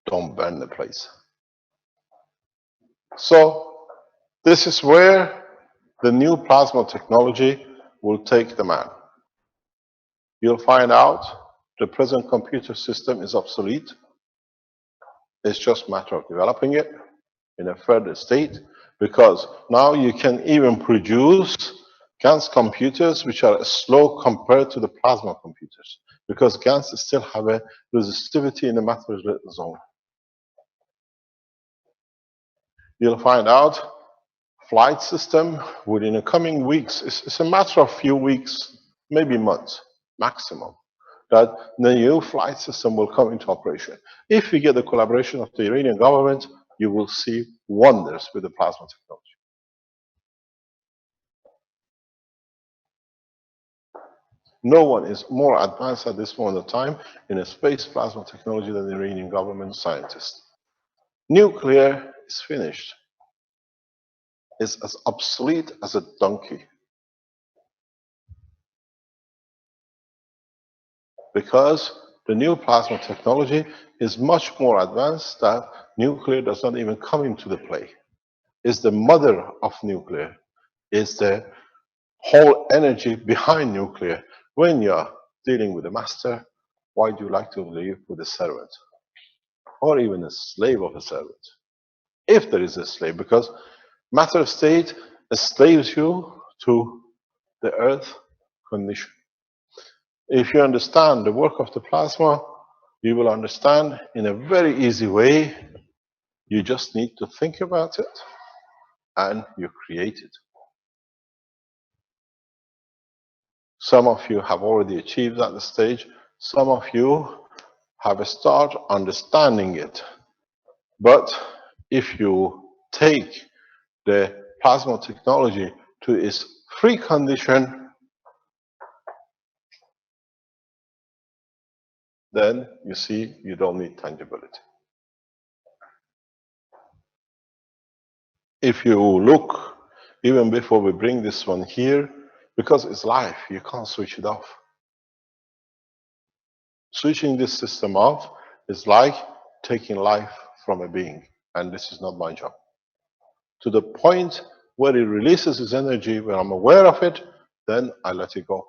Don't burn the place. So this is where the new plasma technology will take the man. You'll find out the present computer system is obsolete. It's just a matter of developing it in a further state, because now you can even produce GANs computers which are slow compared to the plasma computers, because GANs still have a resistivity in the matter zone. You'll find out flight system within the coming weeks. It's a matter of few weeks, maybe months maximum. that the new flight system will come into operation. If we get the collaboration of the Iranian government, you will see wonders with the plasma technology. No one is more advanced at this moment of time in a space plasma technology than the Iranian government scientists. Nuclear is finished. It's as obsolete as a donkey. Because the new plasma technology is much more advanced that nuclear does not even come into the play. It's the mother of nuclear. It's the whole energy behind nuclear. When you're dealing with a master, why do you like to live with a servant? Or even a slave of a servant? If there is a slave, because matter state enslaves you to the earth condition. If you understand the work of the plasma, you will understand in a very easy way. You just need to think about it and you create it. Some of you have already achieved that stage. Some of you have started understanding it. But if you take the plasma technology to its free condition, then you see you don't need tangibility. If you look, even before we bring this one here, because it's live, you can't switch it off. Switching this system off is like taking life from a being, and this is not my job. To the point where it releases its energy, when I'm aware of it, then I let it go.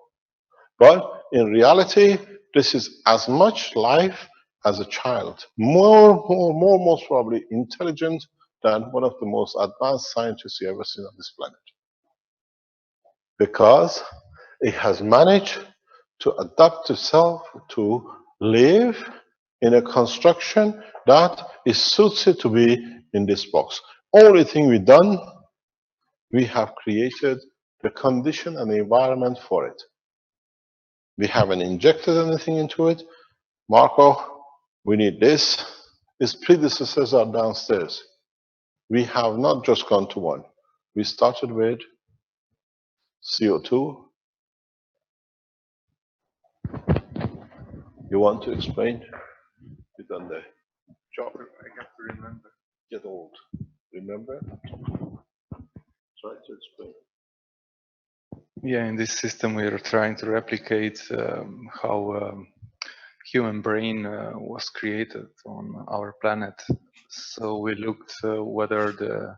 But in reality, this is as much life as a child, more, most probably intelligent than one of the most advanced scientists you ever seen on this planet. Because it has managed to adapt itself to live in a construction that is suited to be in this box. Only thing we've done, we have created the condition and the environment for it. We haven't injected anything into it. Marco, we need this. Its predecessors are downstairs. We have not just gone to one. We started with CO2. You want to explain? You've done the job. I have to remember. Get old. Remember? Try to explain. Yeah, in this system we are trying to replicate how human brain was created on our planet. So we looked whether the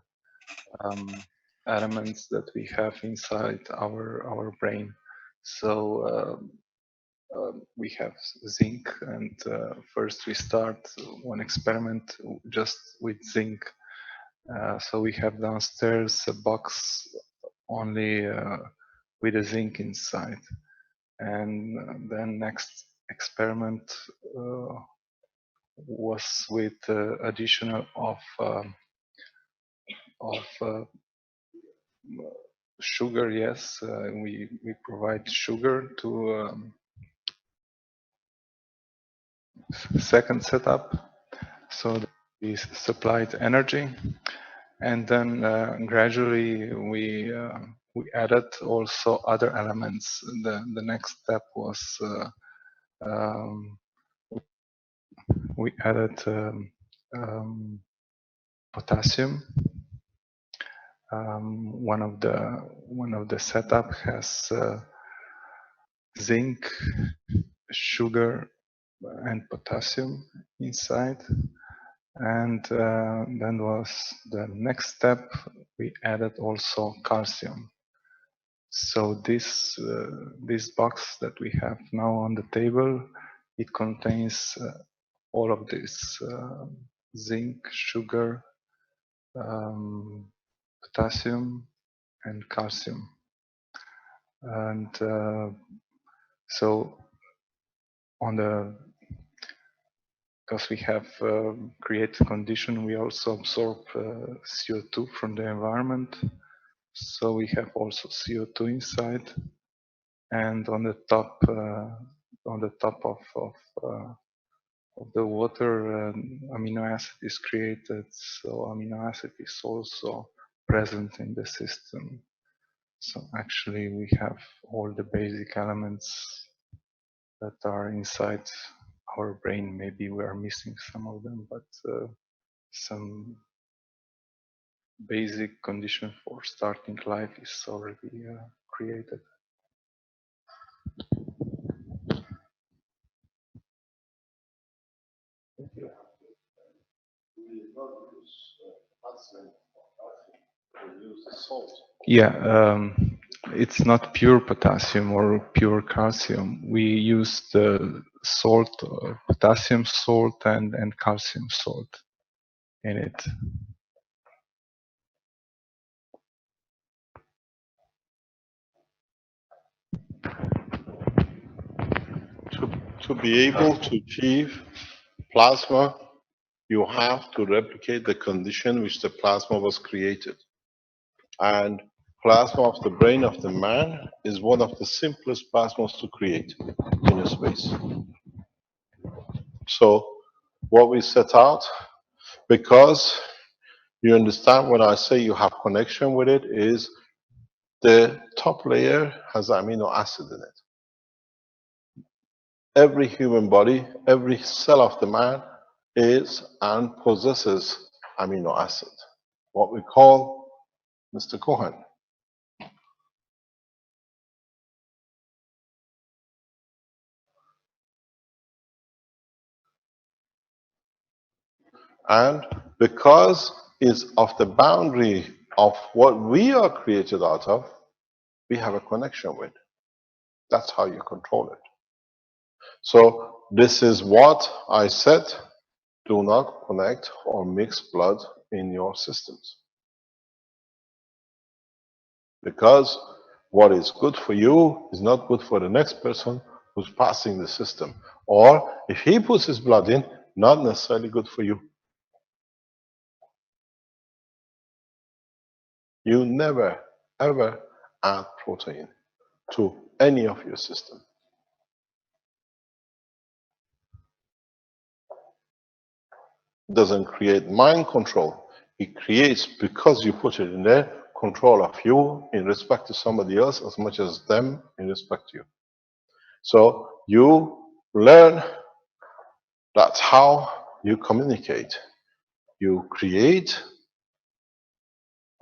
elements that we have inside our brain. So we have zinc, and first we start one experiment just with zinc. So we have downstairs a box only with a zinc inside, and then next experiment was with additional of sugar. Yes, we provide sugar to second setup, so that we supplied energy, and then gradually we added also other elements. The next step was we added potassium. One of the setup has zinc, sugar, and potassium inside, and then was the next step. We added also calcium. So this box that we have now on the table, it contains all of this zinc, sugar, potassium, and calcium. And so on the, because we have created condition, we also absorb CO2 from the environment. So we have also CO2 inside, and on the top on the top of the water, amino acid is created. So amino acid is also present in the system. So actually, we have all the basic elements that are inside our brain. Maybe we are missing some of them, but some basic condition for starting life is already created. Yeah, it's not pure potassium or pure calcium. We use the salt, potassium salt and calcium salt in it. To be able to achieve plasma, you have to replicate the condition which the plasma was created. And plasma of the brain of the man is one of the simplest plasmas to create in a space. So what we set out, because you understand when I say you have connection with it, is the top layer has amino acid in it. Every human body, every cell of the man is and possesses amino acid, what we call Mr. Cohen. And because it's of the boundary of what we are created out of, we have a connection with. That's how you control it. So this is what I said, do not connect or mix blood in your systems. Because what is good for you is not good for the next person who's passing the system. Or if he puts his blood in, not necessarily good for you. You never, ever add protein to any of your system. It doesn't create mind control. It creates, because you put it in there, control of you in respect to somebody else as much as them in respect to you. So you learn that's how you communicate. You create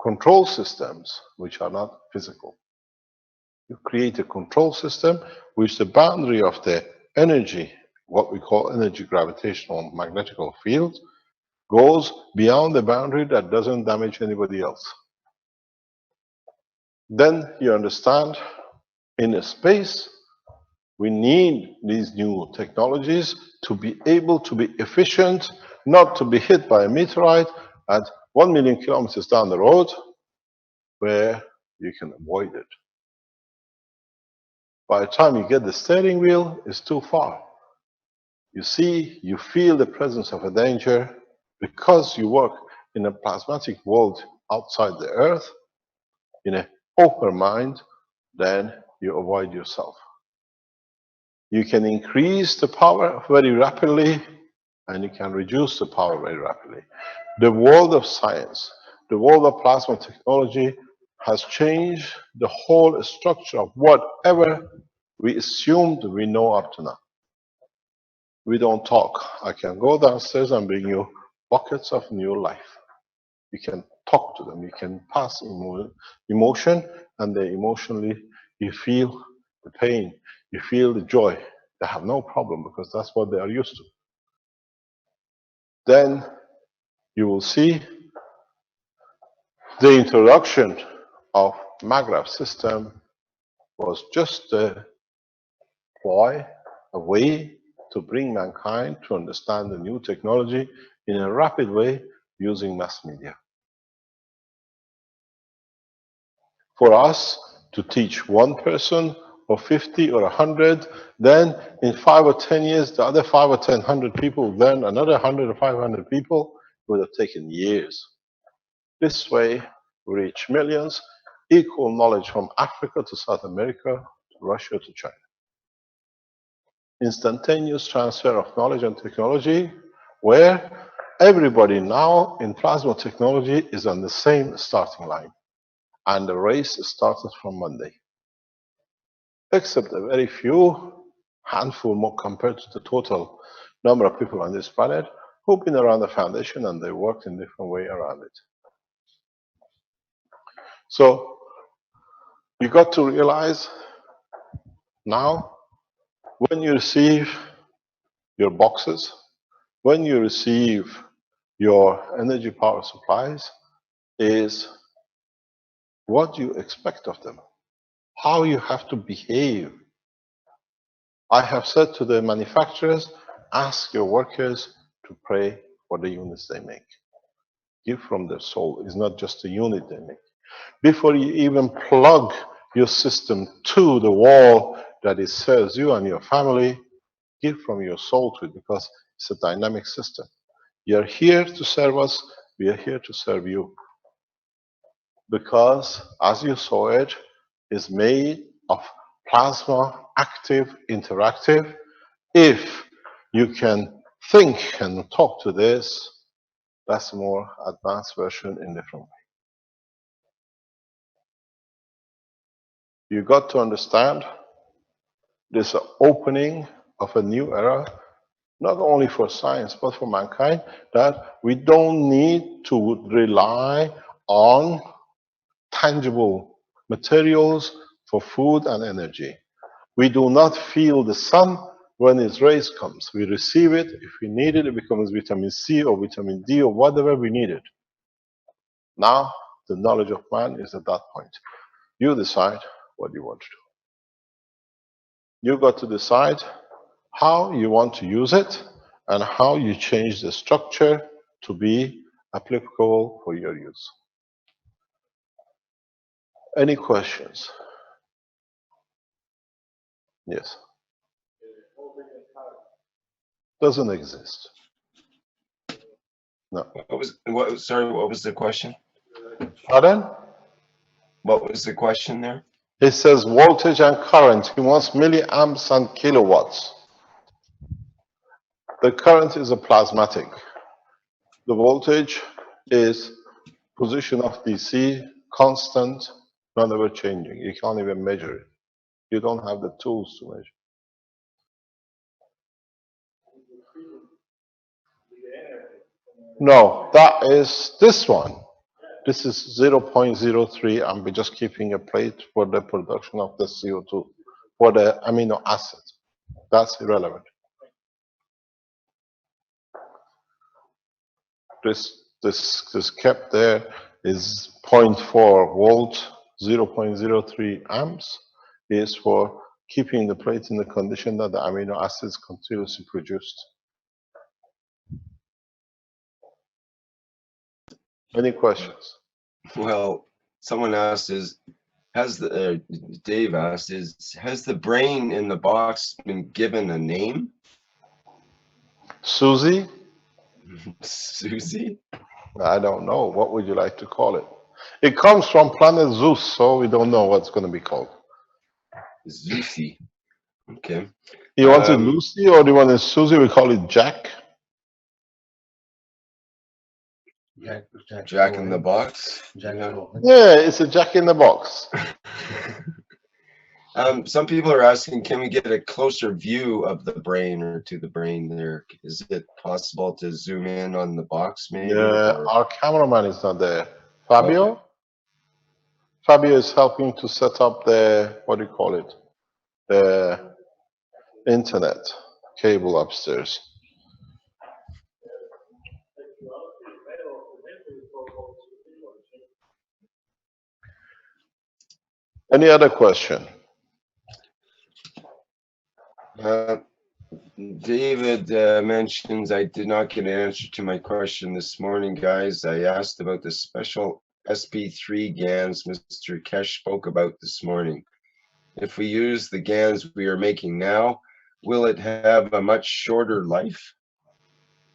control systems which are not physical. You create a control system which the boundary of the energy, what we call energy gravitational magnetical field, goes beyond the boundary that doesn't damage anybody else. Then you understand in a space we need these new technologies to be able to be efficient, not to be hit by a meteorite at 1 million kilometers down the road where you can avoid it. By the time you get the steering wheel, it's too far. You see, you feel the presence of a danger because you work in a plasmatic world outside the Earth, in an open mind, then you avoid yourself. You can increase the power very rapidly and you can reduce the power very rapidly. The world of science, the world of plasma technology has changed the whole structure of whatever we assumed we know up to now. We don't talk. I can go downstairs and bring you buckets of new life. You can talk to them. You can pass emotion, and they emotionally, you feel the pain, you feel the joy. They have no problem because that's what they are used to. Then you will see the introduction of Magrav system was just a ploy, a way to bring mankind to understand the new technology in a rapid way using mass media. For us to teach one person or 50 or 100, then in 5 or 10 years, the other 5 or 100 people learn another 100 or 500 people, it would have taken years. This way, we reach millions, equal knowledge from Africa to South America, to Russia to China. instantaneous transfer of knowledge and technology, where everybody now in plasma technology is on the same starting line. And the race started from Monday. Except a very few, handful more compared to the total number of people on this planet who've been around the foundation and they worked in different way around it. So you got to realize now when you receive your boxes, when you receive your energy power supplies, is what you expect of them, how you have to behave. I have said to the manufacturers, ask your workers to pray for the units they make. Give from their soul. It's not just a unit they make. Before you even plug your system to the wall that it serves you and your family, give from your soul to it, because it's a dynamic system. You're here to serve us, we are here to serve you. Because, as you saw it, is made of plasma, active, interactive. If you can think and talk to this, that's a more advanced version in different way. You got to understand this opening of a new era, not only for science, but for mankind, that we don't need to rely on tangible materials for food and energy. We do not feel the sun when its rays comes. We receive it. If we need it, it becomes vitamin C or vitamin D or whatever we need it. Now, the knowledge of man is at that point. You decide what you want to do. You got to decide how you want to use it and how you change the structure to be applicable for your use. Any questions? Yes. Doesn't exist. No. Sorry, what was the question? Pardon? What was the question there? It says voltage and current. He wants milliamps and kilowatts. The current is a plasmatic. The voltage is position of DC, constant, not ever changing. You can't even measure it. You don't have the tools to measure. No, that is this one. This is 0.03, and we're just keeping a plate for the production of the CO2, for the amino acid. That's irrelevant. This kept there is 0.4 volt, 0.03 amps, is for keeping the plate in the condition that the amino acids continuously produced. Any questions? Well, someone asked Dave asked, has the brain in the box been given a name? Susie? Susie? I don't know. What would you like to call it? It comes from planet Zeus, so we don't know what's going to be called. Zusi. Okay. You want it Lucy or do you want it Susie? We call it Jack. Jack in the box. Yeah, it's a Jack in the box. Some people are asking, can we get a closer view of the brain or to the brain there? Is it possible to zoom in on the box maybe? Yeah, our cameraman is not there. Fabio? Okay. Fabio is helping to set up the, what do you call it? The internet cable upstairs. Any other question? David mentions I did not get an answer to my question this morning, guys. I asked about the special SP3 GANs Mr. Keshe spoke about this morning. If we use the GANs we are making now, will it have a much shorter life?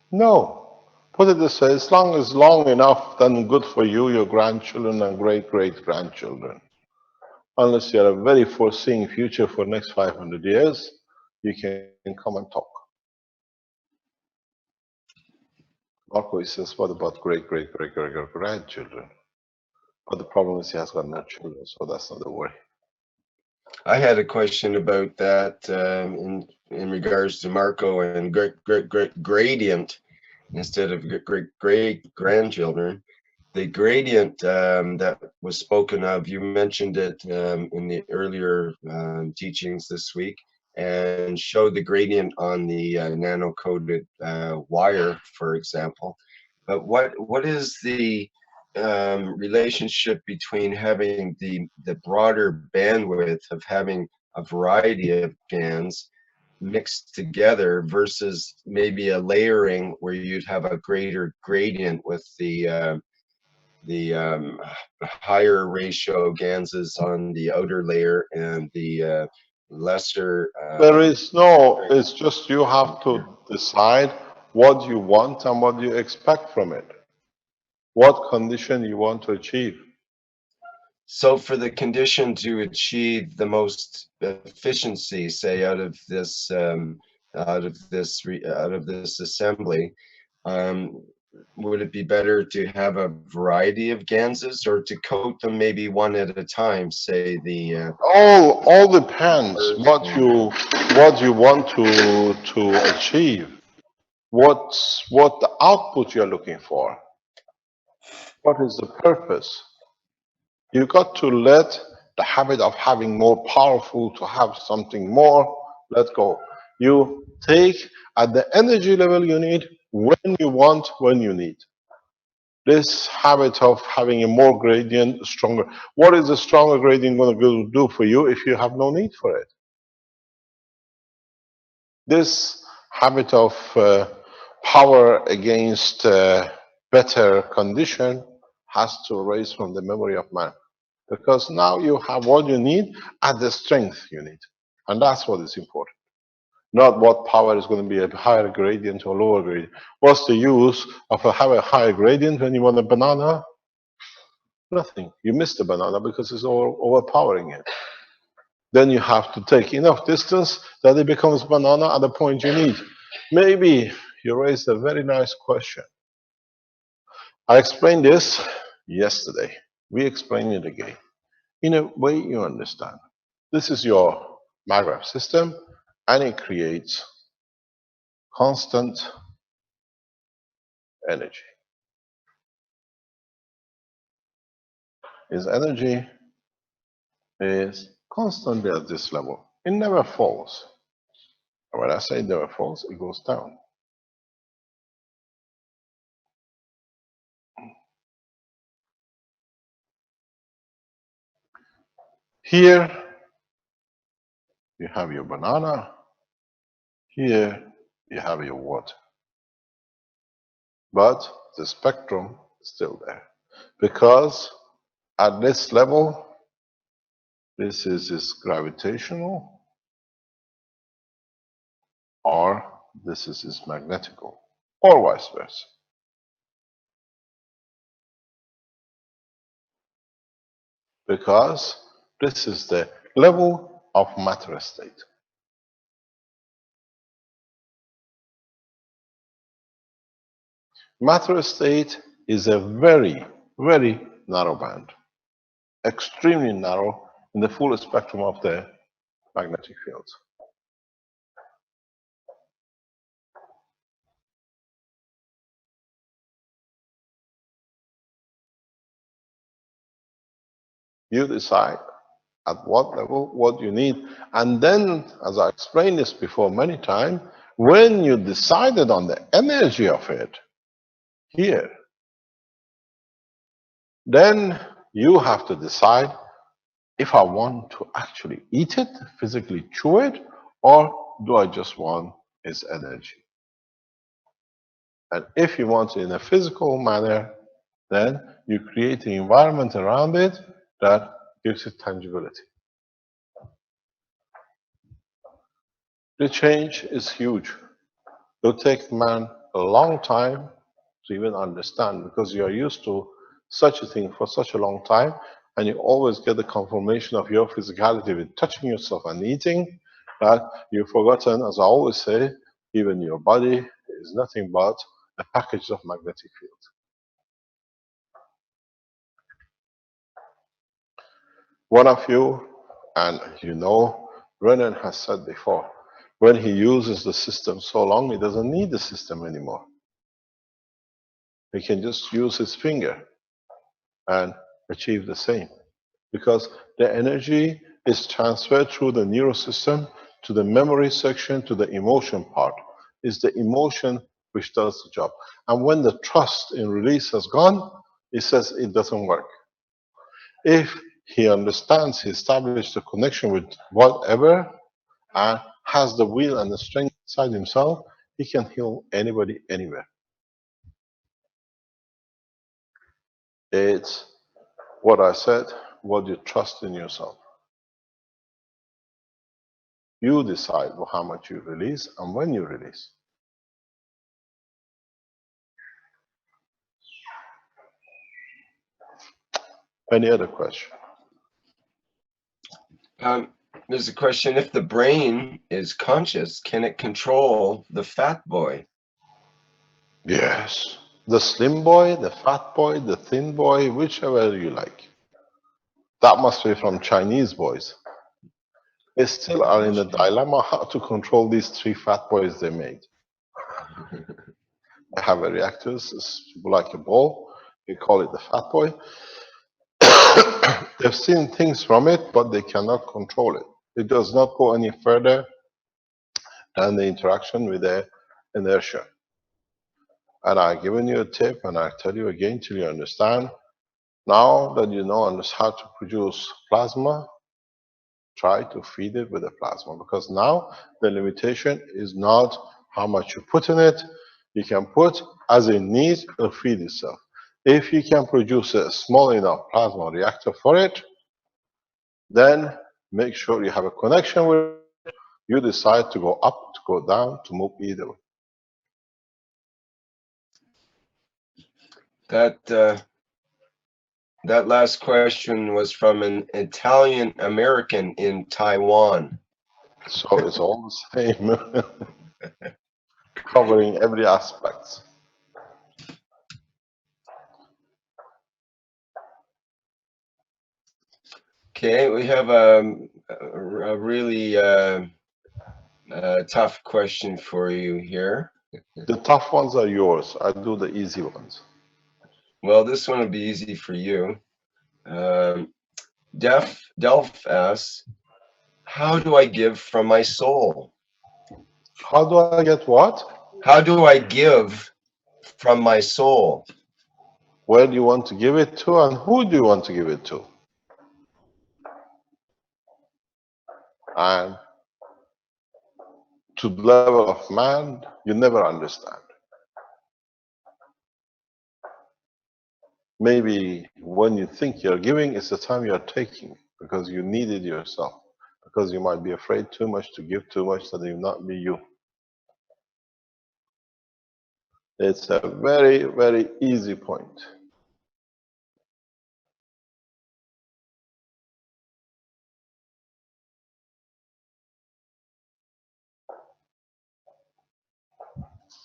No. Put it this way, as long as long enough, then good for you, your grandchildren and great-great-grandchildren. Unless you have a very foreseeing future for the next 500 years, you can come and talk. Marco, he says, what about grandchildren? But the problem is he has got no children, so that's not the worry. I had a question about that in regards to Marco and gradient instead of great grandchildren. The gradient that was spoken of, you mentioned it in the earlier teachings this week, and showed the gradient on the nano-coated wire, for example. But what is the relationship between having the broader bandwidth of having a variety of bands mixed together versus maybe a layering where you'd have a greater gradient with the higher ratio ganses on the outer layer and the lesser There is no, it's just you have to decide what you want and what you expect from it. What condition you want to achieve. So for the condition to achieve the most efficiency, say out of this assembly, would it be better to have a variety of ganses or to coat them maybe one at a time? Say the All depends what you want to achieve. What the output you're looking for. What is the purpose? You got to let the habit of having more powerful to have something more, let go. You take at the energy level you need, when you want, when you need. This habit of having a more gradient, stronger. What is the stronger gradient going to do for you if you have no need for it? This habit of power against better condition has to arise from the memory of man. Because now you have what you need at the strength you need. And that's what is important. Not what power is going to be a higher gradient or lower gradient. What's the use of having a higher gradient when you want a banana? Nothing. You miss the banana because it's overpowering it. Then you have to take enough distance that it becomes banana at the point you need. Maybe you raised a very nice question. I explained this yesterday. We explain it again. In a way you understand. This is your Magrav system, and it creates constant energy. Its energy is constantly at this level. It never falls. And when I say it never falls, it goes down. Here, you have your banana. Here, you have your water. But the spectrum is still there. Because at this level, this is gravitational, or this is magnetical, or vice versa. Because this is the level of matter state. Matter state is a very, very narrow band, extremely narrow in the full spectrum of the magnetic field. You decide at what level, what you need, and then, as I explained this before many times, when you decided on the energy of it, here, then you have to decide if I want to actually eat it, physically chew it, or do I just want its energy? And if you want it in a physical manner, then you create an environment around it that gives it tangibility. The change is huge. It'll take man a long time to even understand because you are used to such a thing for such a long time, and you always get the confirmation of your physicality with touching yourself and eating, That you've forgotten, as I always say, even your body is nothing but a package of magnetic field. One of you, and you know, Renan has said before, when he uses the system so long, he doesn't need the system anymore. He can just use his finger and achieve the same, because the energy is transferred through the neural system to the memory section, to the emotion part. It's the emotion which does the job. And when the trust in release has gone, he says it doesn't work. If he understands, he established a connection with whatever, and has the will and the strength inside himself, he can heal anybody, anywhere. It's what I said, what you trust in yourself. You decide how much you release and when you release. Any other question? There's a question, if the brain is conscious, can it control the fat boy? Yes. The slim boy, the fat boy, the thin boy, whichever you like. That must be from Chinese boys. They still are in the dilemma how to control these 3 fat boys they made. They have a reactor, it's like a ball. We call it the fat boy. They've seen things from it, but they cannot control it. It does not go any further than the interaction with the inertia. And I've given you a tip, and I tell you again till you understand. Now that you know how to produce plasma, try to feed it with the plasma, because now the limitation is not how much you put in it. You can put as it needs, it'll feed itself. If you can produce a small enough plasma reactor for it, then make sure you have a connection with it. You decide to go up, to go down, to move either way. That last question was from an Italian American in Taiwan. So it's all the same, covering every aspect. Okay, we have a really tough question for you here. The tough ones are yours. I do the easy ones. Well, this one will be easy for you. Delph asks, how do I give from my soul? How do I get what? How do I give from my soul? Where do you want to give it to, and who do you want to give it to? And to the level of man, you never understand. Maybe when you think you're giving, it's the time you're taking, because you need it yourself. Because you might be afraid too much to give too much, that it will not be you. It's a very, very easy point.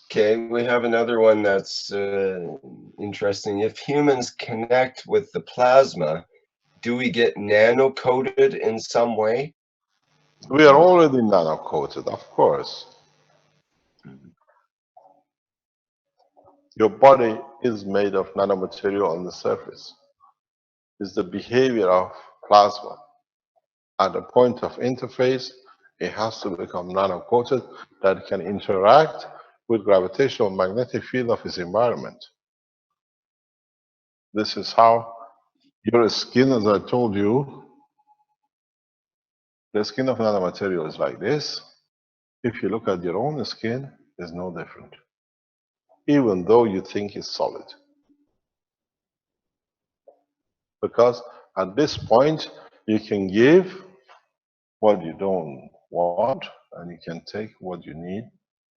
Okay, we have another one that's interesting. If humans connect with the plasma, do we get nano-coated in some way? We are already nano-coated, of course. Your body is made of nanomaterial on the surface. It's the behavior of plasma. At the point of interface, it has to become nano-coated that can interact with gravitational magnetic field of its environment. This is how your skin, as I told you, the skin of nanomaterial is like this. If you look at your own skin, it's no different, even though you think it's solid. Because at this point, you can give what you don't want, and you can take what you need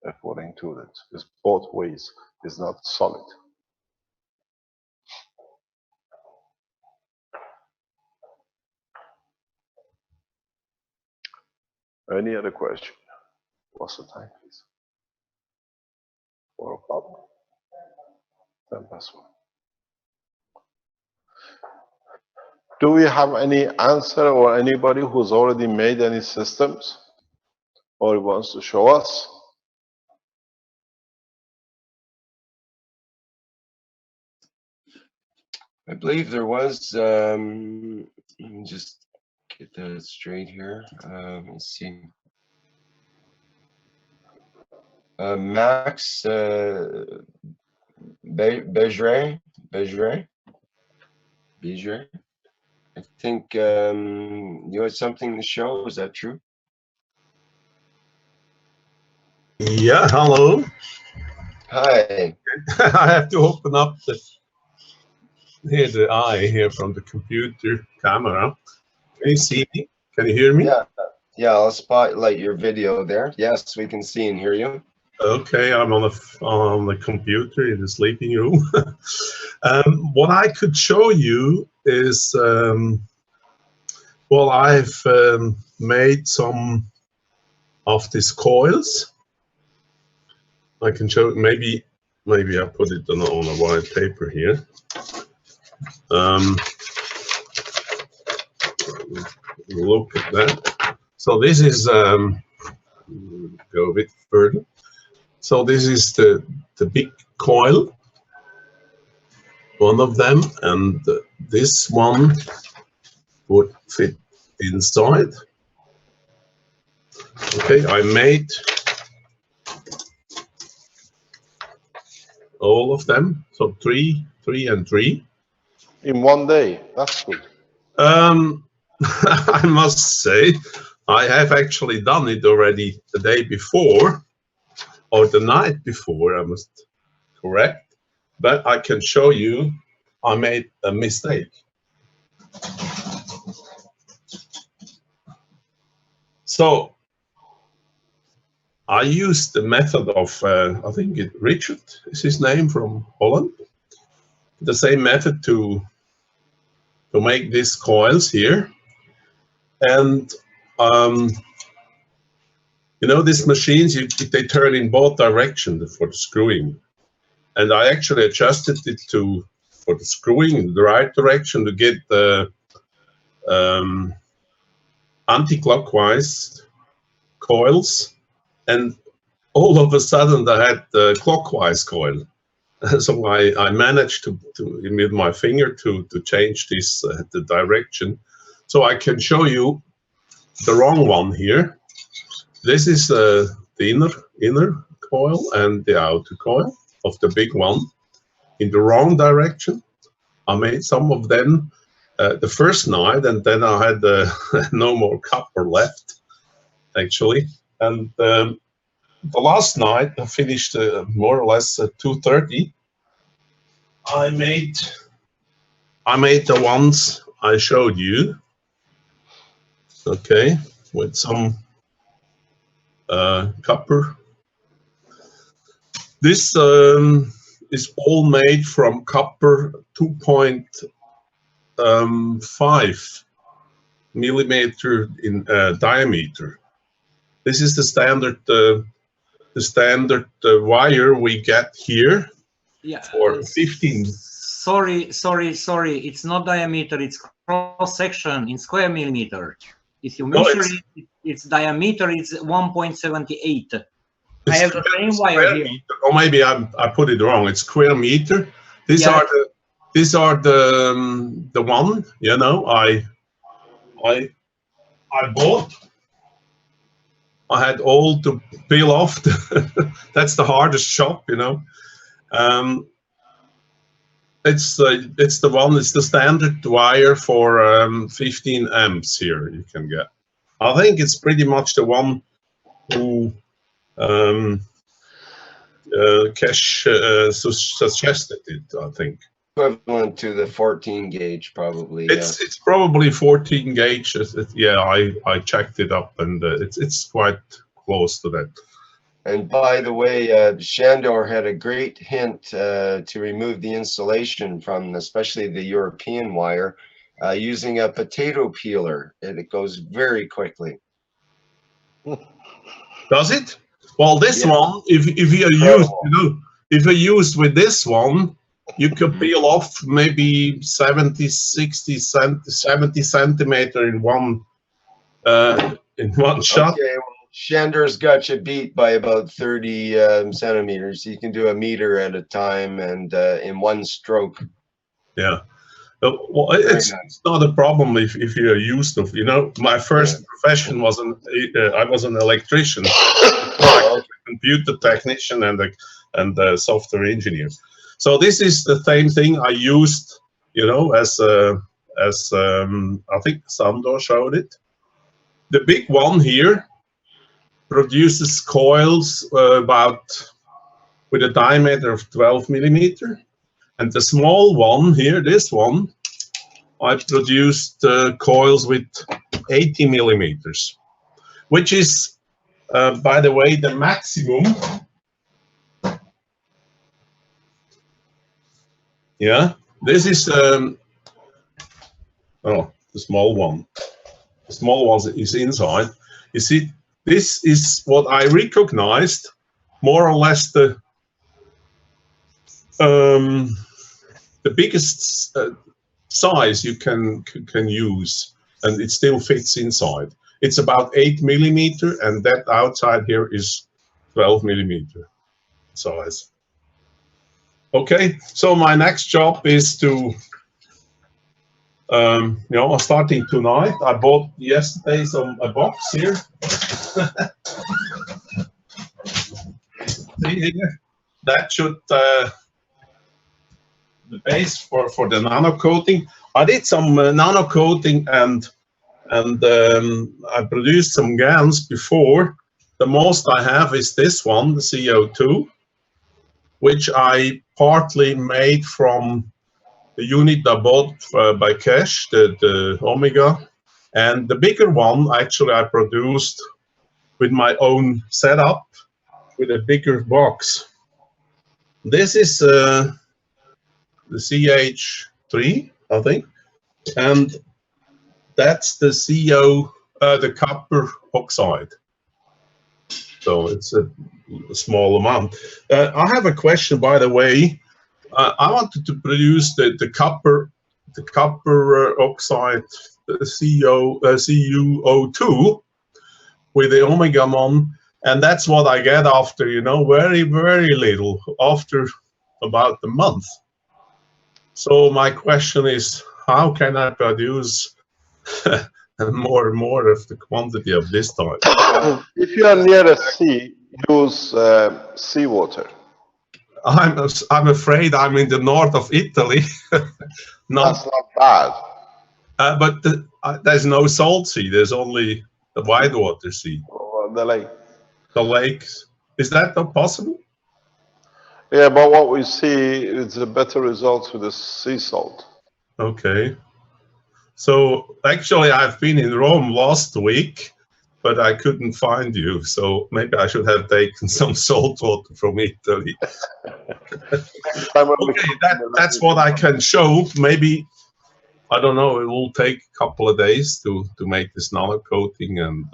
according to it. It's both ways. It's not solid. Any other question? What's the time, please? 4 o'clock? 10 past 1. Do we have any answer or anybody who's already made any systems or wants to show us? I believe there was, let me just get that straight here. Let's see. Max Bejerey. I think you had something to show. Is that true? Yeah, hello. Hi. I have to open up the eye here from the computer camera. Can you see me? Can you hear me? Yeah, I'll spotlight your video there. Yes, we can see and hear you. Okay, I'm on the computer in the sleeping room. What I could show you is, well, I've made some of these coils. I can show, maybe I put it on a white paper here. Look at that. So this is, go a bit further. So this is the big coil, one of them, and this one would fit inside. Okay, I made all of them, so three and three. In one day, that's good. I must say, I have actually done it already the day before, or the night before, I must correct, but I can show you I made a mistake. So I used the method of, I think Richard is his name, from Holland. The same method to make these coils here. And you know, these machines, they turn in both directions for the screwing. And I actually adjusted it for the screwing in the right direction to get the anti-clockwise coils. And all of a sudden I had the clockwise coil. So I managed to with my finger to change this the direction. So I can show you the wrong one here. This is the inner coil and the outer coil of the big one in the wrong direction. I made some of them the first night, and then I had no more copper left, actually. And the last night, I finished more or less at 2:30. I made the ones I showed you. Okay, with some copper. This is all made from copper 2.5 millimeter in diameter. This is the standard wire we get here. Yeah. For 15. Sorry. It's not diameter. It's cross section in square millimeter. If you measure its diameter, it's 1.78. I have the same wire here. Or maybe I put it wrong. It's square meter. These are the one, you know, I bought. I had all to peel off. That's the hardest job, you know. It's the one. It's the standard wire for 15 amps here. You can get. I think it's pretty much the one who Keshe suggested it. I think Equivalent to the 14 gauge, probably. It's probably 14 gauge. Yeah, I checked it up, and it's quite close to that. And by the way, Shandor had a great hint to remove the insulation from especially the European wire using a potato peeler, and it goes very quickly. Does it? Well, this Yeah. one, if you're used, if you're used with this one, you could peel off maybe 70 centimeter in one shot. Okay, well, Shander's got you beat by about 30 centimeters. You can do a meter at a time and in one stroke. Yeah. Well, it's not a problem if you're used to. My first profession was I was an electrician, computer technician, and a software engineer. So this is the same thing I used, as I think Sandor showed it. The big one here produces coils with a diameter of 12 millimeter. And the small one here, this one, I produced coils with 80 millimeters, which is, by the way, the maximum. Yeah, this is, the small one. The small one is inside. You see, this is what I recognized, more or less the biggest size you can use, and it still fits inside. It's about 8 millimeter, and that outside here is 12 millimeter size. Okay, so my next job is to, starting tonight. I bought yesterday a box here. See here, that should the base for the nano coating. I did some nano coating and I produced some GANs before. The most I have is this one, the CO2, which I partly made from the unit I bought by Keshe, the Omega. And the bigger one, actually, I produced with my own setup with a bigger box. This is the CH3, I think, and that's the the copper oxide. So it's a small amount. I have a question, by the way. I wanted to produce the copper oxide, CuO2 with the Omega Mon, and that's what I get after, very, very little, after about a month. So my question is, how can I produce more and more of the quantity of this type? If you are near a sea, use seawater. I'm afraid I'm in the north of Italy. That's not bad. But there's no salt sea. There's only the wide water sea. The lake. The lakes. Is that not possible? Yeah, but what we see is a better results with the sea salt. Okay. So actually, I've been in Rome last week, but I couldn't find you. So maybe I should have taken some salt water from Italy. Okay, that's what I can show. Maybe, I don't know, it will take a couple of days to make this nano coating and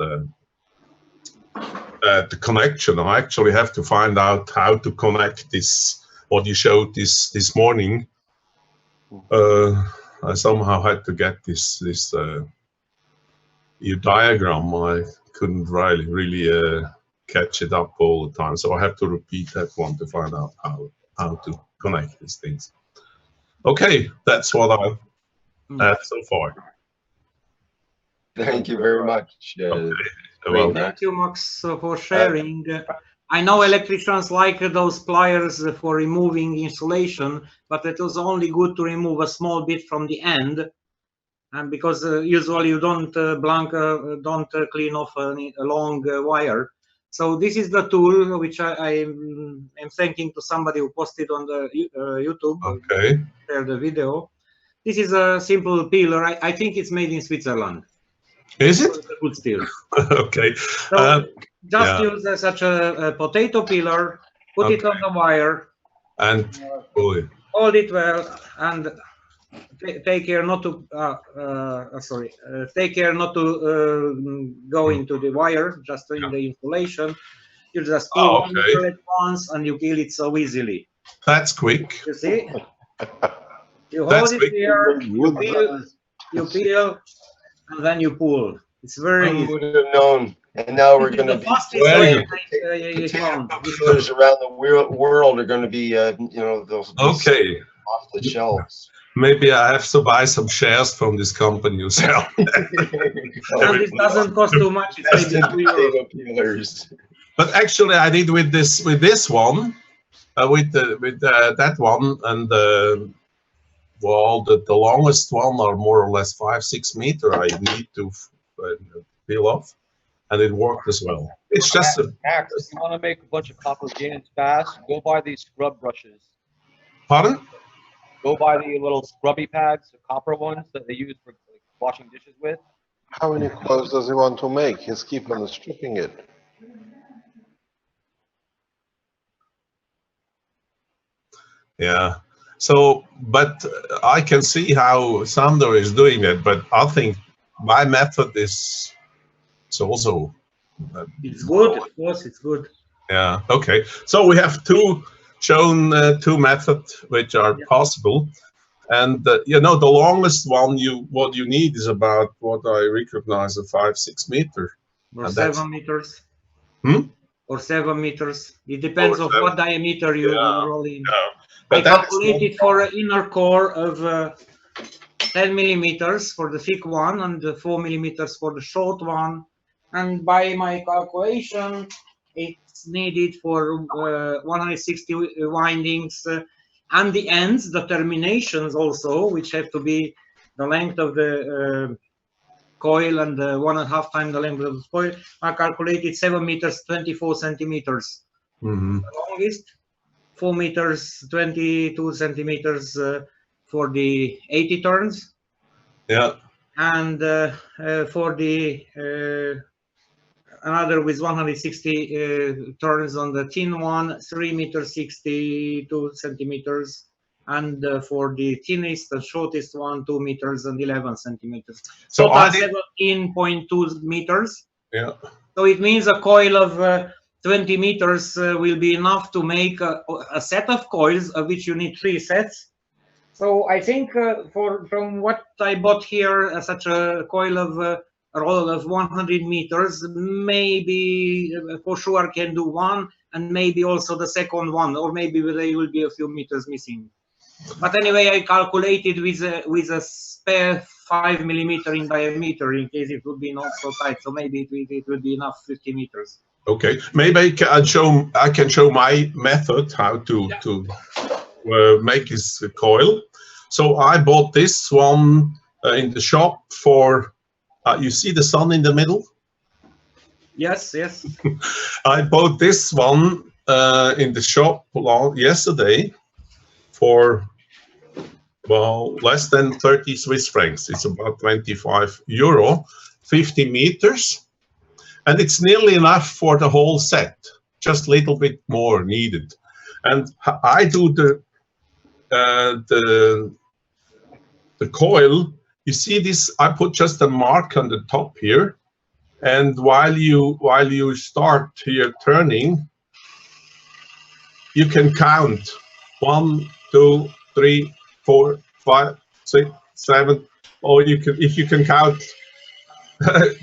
the connection. I actually have to find out how to connect this, what you showed this morning. I somehow had to get this your diagram. I couldn't really catch it up all the time, so I have to repeat that one to find out how to connect these things. Okay, that's what I've had so far. Thank you very much. Okay. Thank you, Max, for sharing. I know electricians like those pliers for removing insulation, but it was only good to remove a small bit from the end, and because usually you don't clean off a long wire. So this is the tool which I am thanking to somebody who posted on the YouTube. Okay. Share the video. This is a simple peeler. I think it's made in Switzerland. Is it? Good steel. Okay. So just use such a potato peeler, put it on the wire, and pull it. hold it well, and take care not to take care not to go into the wire just in the installation. You just pull Oh, one okay. meter at once and you kill it so easily. That's quick. You see? You That's hold it quick. here, you peel, and then you pull. It's very Who easy. would have known? And now we're This is going to the be fastest Very way good. I found. dealers around the world are going to be, you know, those Okay. off the shelves. Maybe I have to buy some shares from this company as well. And it doesn't cost too much. It's Best maybe in 2 euros. potato peelers. But actually, I did with this one, with that one, and well, the longest one are more or less 5-6 meters. I need to peel off, and it worked as well. It's just a Max, if you want to make a bunch of cocklegans fast, go buy these scrub brushes. pardon. Go buy the little scrubby pads, the copper ones that they use for like, washing dishes with. How many coils does he want to make? He's keep on stripping it. Yeah. So, but I can see how Sandor is doing it, but I think my method is it's also. It's good, of course, it's good. Yeah. Okay. So we have shown two methods which are possible, and you know the longest one what you need is about what I recognize as 5-6 meters. Or And 7 meters. Or 7 meters. It depends on what diameter you roll in. Yeah. I But that's calculated for an inner core of 10 millimeters for the thick one and 4 millimeters for the short one. And by my calculation, it's needed for 160 windings and the ends, the terminations also, which have to be the length of the coil and 1.5 times the length of the coil. I calculated 7 meters, 24 centimeters. Mm-hmm. The longest, 4 meters, 22 centimeters for the 80 turns. Yeah. And for the another with 160 turns on the thin one, 3 meters, 62 centimeters. And for the thinnest and shortest one, 2 meters and 11 centimeters. So total 17.2 meters. Yeah. So it means a coil of 20 meters will be enough to make a set of coils, of which you need 3 sets. So I think from what I bought here, such a coil of a roll of 100 meters, maybe for sure can do one, and maybe also the second one, or maybe there will be a few meters missing. But anyway, I calculated with a spare 5 millimeter in diameter in case it would be not so tight. So maybe it will be enough 50 meters. Okay, maybe I can show my method how to make this coil. So I bought this one in the shop for. You see the sun in the middle? Yes, yes. I bought this one in the shop yesterday for less than 30 Swiss francs. It's about 25 euro, 50 meters. And it's nearly enough for the whole set, just a little bit more needed. And I do the coil. You see this? I put just a mark on the top here, and while you start here turning, you can count 1, 2, 3, 4, 5, 6, 7. Or you can, if you can count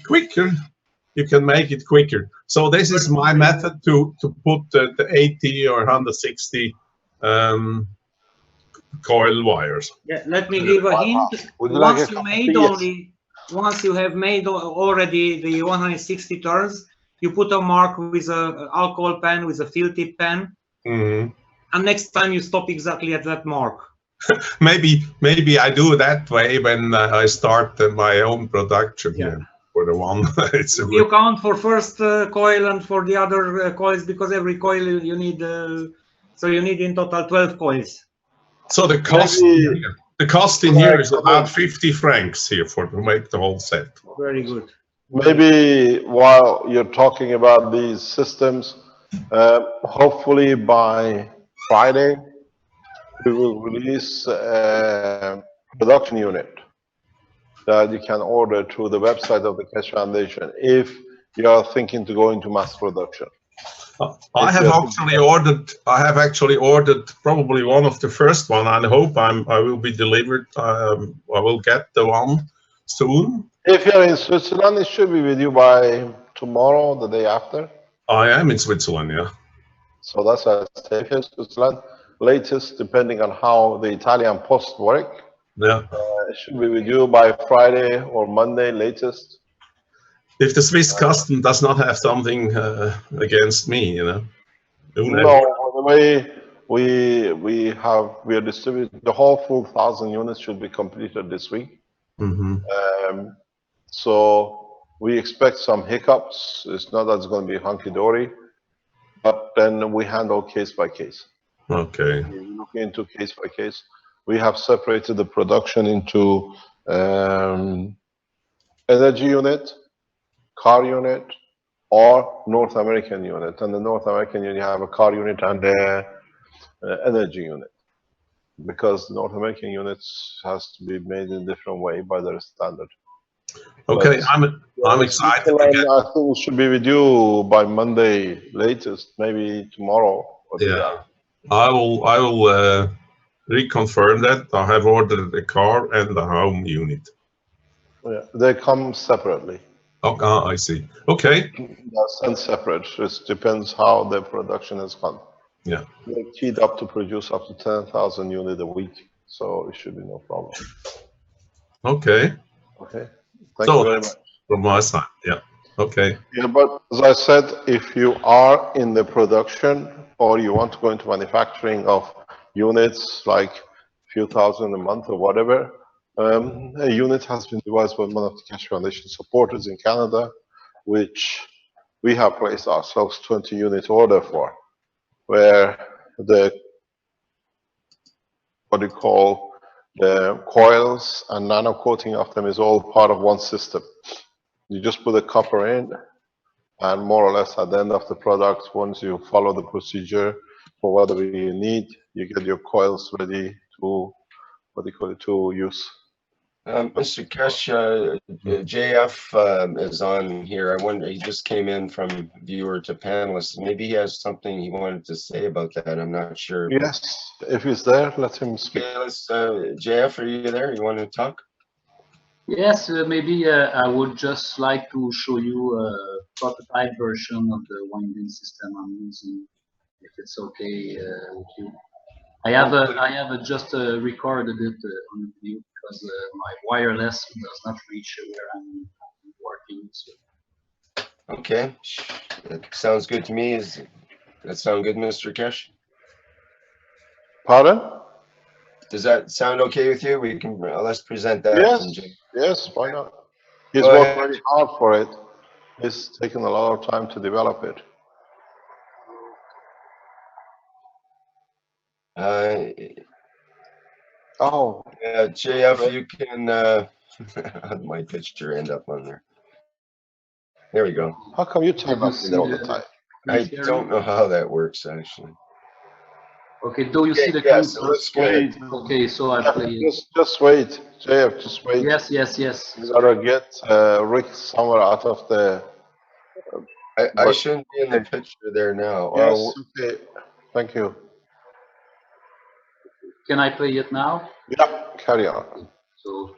quicker, you can make it quicker. So this is my method to put the 80 or 160 coil wires. Yeah, let me give a hint. Once you have made already the 160 turns, you put a mark with an alcohol pen, with a field tip pen, and next time you stop exactly at that mark. maybe I do that way when I start my own production here. For the one, you count for first coil and for the other coils, because every coil you need. So you need in total 12 coils. So the cost in here is about 50 francs here to make the whole set. Very good. Maybe while you're talking about these systems, hopefully by Friday we will release a production unit that you can order through the website of the Keshe Foundation if you are thinking to go into mass production. I have actually ordered probably one of the first one. I hope I will be delivered. I will get the one soon. If you're in Switzerland, it should be with you by tomorrow, the day after. I am in Switzerland, yeah. So that's why I say if you're in Switzerland, latest, depending on how the Italian post work, Yeah. it should be with you by Friday or Monday latest. If the Swiss custom does not have something against me, you know. No, the way we are distributing the whole full 1,000 units should be completed this week. Mm-hmm. So we expect some hiccups. It's not that it's going to be hunky-dory, but then we handle case by case. Okay. We look into case by case. We have separated the production into energy unit, car unit, or North American unit. And the North American unit, you have a car unit and the energy unit. Because North American units has to be made in a different way by their standard. Okay, But I'm excited again. I think it should be with you by Monday latest, maybe tomorrow. Yeah, I will reconfirm that. I have ordered a car and a home unit. Yeah, they come separately. Okay, I see. Okay. That's and separate. It depends how the production is gone. Yeah. They're keyed up to produce up to 10,000 units a week, so it should be no problem. Okay. Okay. Thank you very much. From my side, yeah. Okay. Yeah, but as I said, if you are in the production or you want to go into manufacturing of units like a few thousand a month or whatever, a unit has been devised by one of the Keshe Foundation supporters in Canada, which we have placed ourselves 20 unit order for, where the what you call the coils and nano coating of them is all part of one system. You just put the copper in, and more or less at the end of the product, once you follow the procedure for whatever you need, you get your coils ready to, what do you call it, to use. Mr. Keshe, JF is on here. I wonder, he just came in from viewer to panelist. Maybe he has something he wanted to say about that. I'm not sure. Yes, if he's there, let him speak. Okay, JF, are you there? You want to talk? Yes, maybe I would just like to show you a prototype version of the winding system I'm using, if it's okay with you. I have just recorded it on the video because my wireless does not reach where I'm working. So. Okay, that sounds good to me. Does that sound good, Mr. Keshe? Pardon? Does that sound okay with you? We can let's present that. Yes, yes, why not? He's Go worked ahead. very hard for it. It's taken a lot of time to develop it. Oh. JF, you can, how did my picture end up on there? There we go. How come you turn up all the time? I don't know how that works, actually. Okay, do you see the yes, let's screen? Okay, so I play it. Just wait, JF, just wait. Yes, yes, yes. You gotta get Rick somewhere out of the... I shouldn't be in the picture there now. Yes, okay, thank you. Can I play it now? Yeah, carry on. So,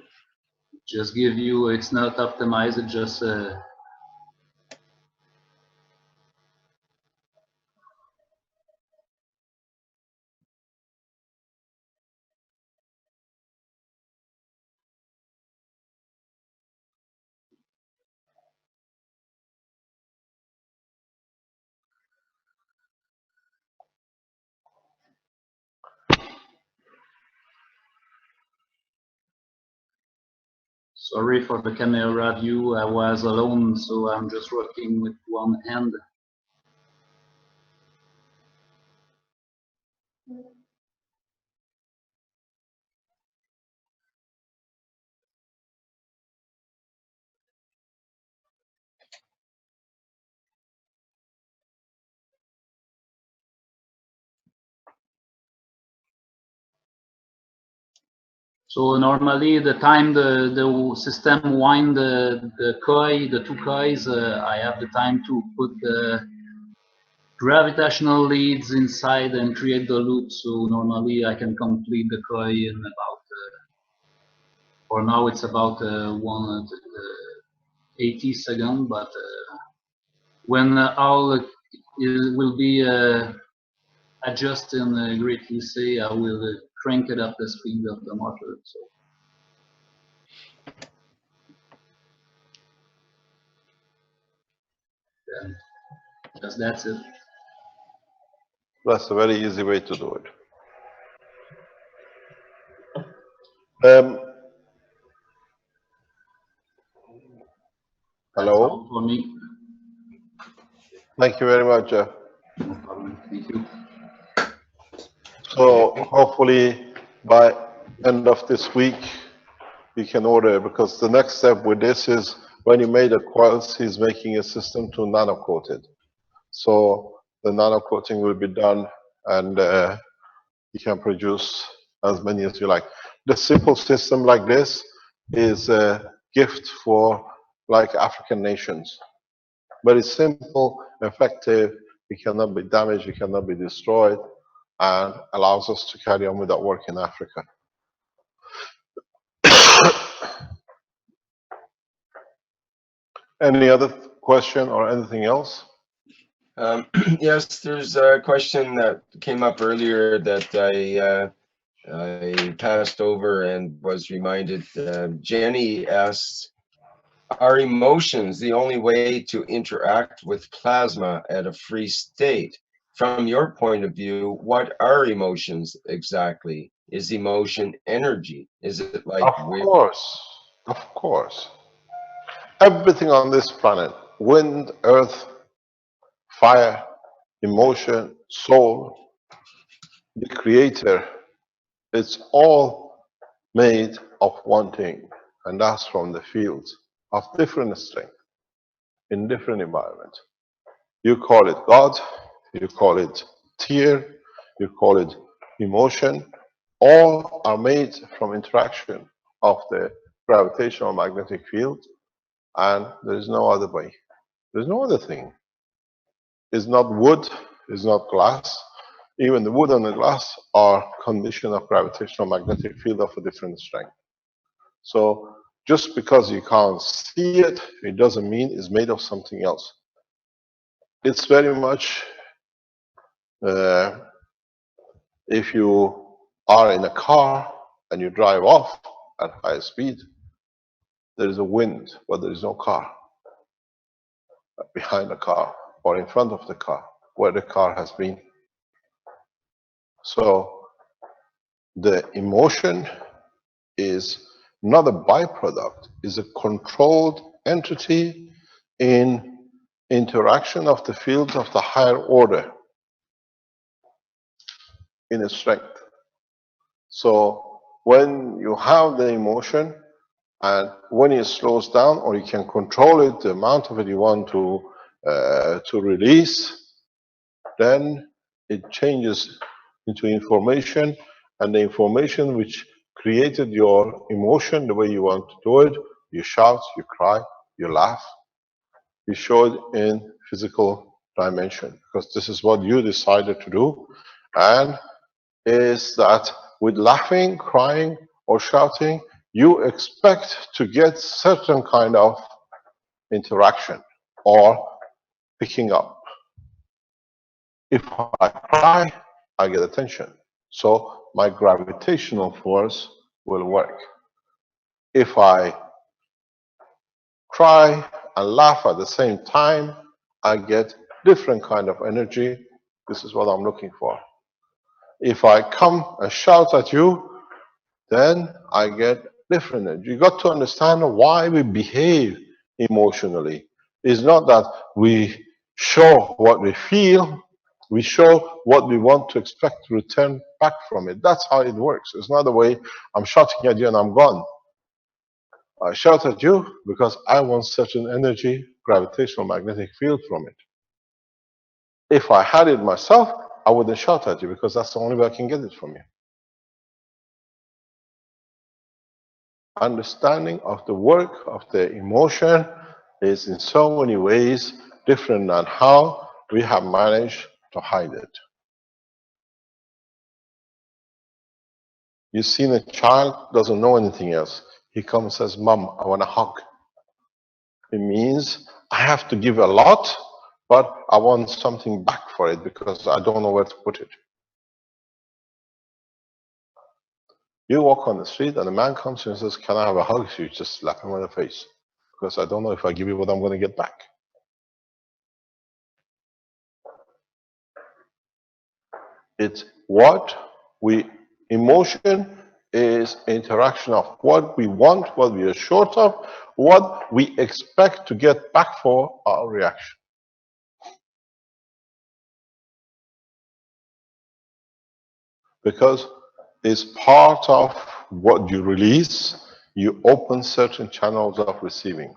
just give you, it's not optimized, it just... Sorry for the camera view, I was alone, so I'm just working with one hand. So normally the time the system wind the coil, the two coils, I have the time to put the gravitational leads inside and create the loop. So normally I can complete the coil in about, for now it's about 80 seconds, but when all will be adjusting greatly, say I will crank it up the speed of the motor. So. And just that's it. That's a very easy way to do it. That's Hello. all for me. Thank you very much, Jeff. No problem. Thank you. So hopefully by end of this week, you can order, because the next step with this is when you made the coils, he's making a system to nano coat it. So the nano coating will be done, and you can produce as many as you like. The simple system like this is a gift for like African nations. But it's simple, effective, it cannot be damaged, it cannot be destroyed, and allows us to carry on with that work in Africa. Any other question or anything else? Yes, there's a question that came up earlier that I passed over and was reminded. Jenny asks, are emotions the only way to interact with plasma at a free state? From your point of view, what are emotions exactly? Is emotion energy? Is it like Of course. Everything on this planet, wind, earth, fire, emotion, soul, the creator, it's all made of one thing, and that's from the fields of different strength in different environments. You call it God, you call it tear, you call it emotion, all are made from interaction of the gravitational magnetic field, and there is no other way. There's no other thing. It's not wood, it's not glass. Even the wood and the glass are conditioned of gravitational magnetic field of a different strength. So just because you can't see it, it doesn't mean it's made of something else. It's very much, if you are in a car and you drive off at high speed, there is a wind, but there is no car behind the car or in front of the car where the car has been. So the emotion is not a byproduct, is a controlled entity in interaction of the fields of the higher order in its strength. So when you have the emotion, and when it slows down, or you can control it, the amount of it you want to release, then it changes into information, and the information which created your emotion the way you want to do it, you shout, you cry, you laugh, you show it in physical dimension, because this is what you decided to do. And is that with laughing, crying, or shouting, you expect to get certain kind of interaction or picking up. If I cry, I get attention. So my gravitational force will work. If I cry and laugh at the same time, I get different kind of energy. This is what I'm looking for. If I come and shout at you, then I get different energy. You got to understand why we behave emotionally. It's not that we show what we feel, we show what we want to expect to return back from it. That's how it works. It's not the way I'm shouting at you and I'm gone. I shout at you because I want certain energy, gravitational magnetic field from it. If I had it myself, I wouldn't shout at you because that's the only way I can get it from you. understanding of the work of the emotion is in so many ways different than how we have managed to hide it. You've seen a child doesn't know anything else. He comes and says, "Mom, I want a hug." It means I have to give a lot, but I want something back for it because I don't know where to put it. You walk on the street and a man comes and says, "Can I have a hug?" So you just slap him on the face because I don't know if I give you what I'm going to get back. It's what we, emotion is interaction of what we want, what we are short of, what we expect to get back for our reaction. Because it's part of what you release, you open certain channels of receiving.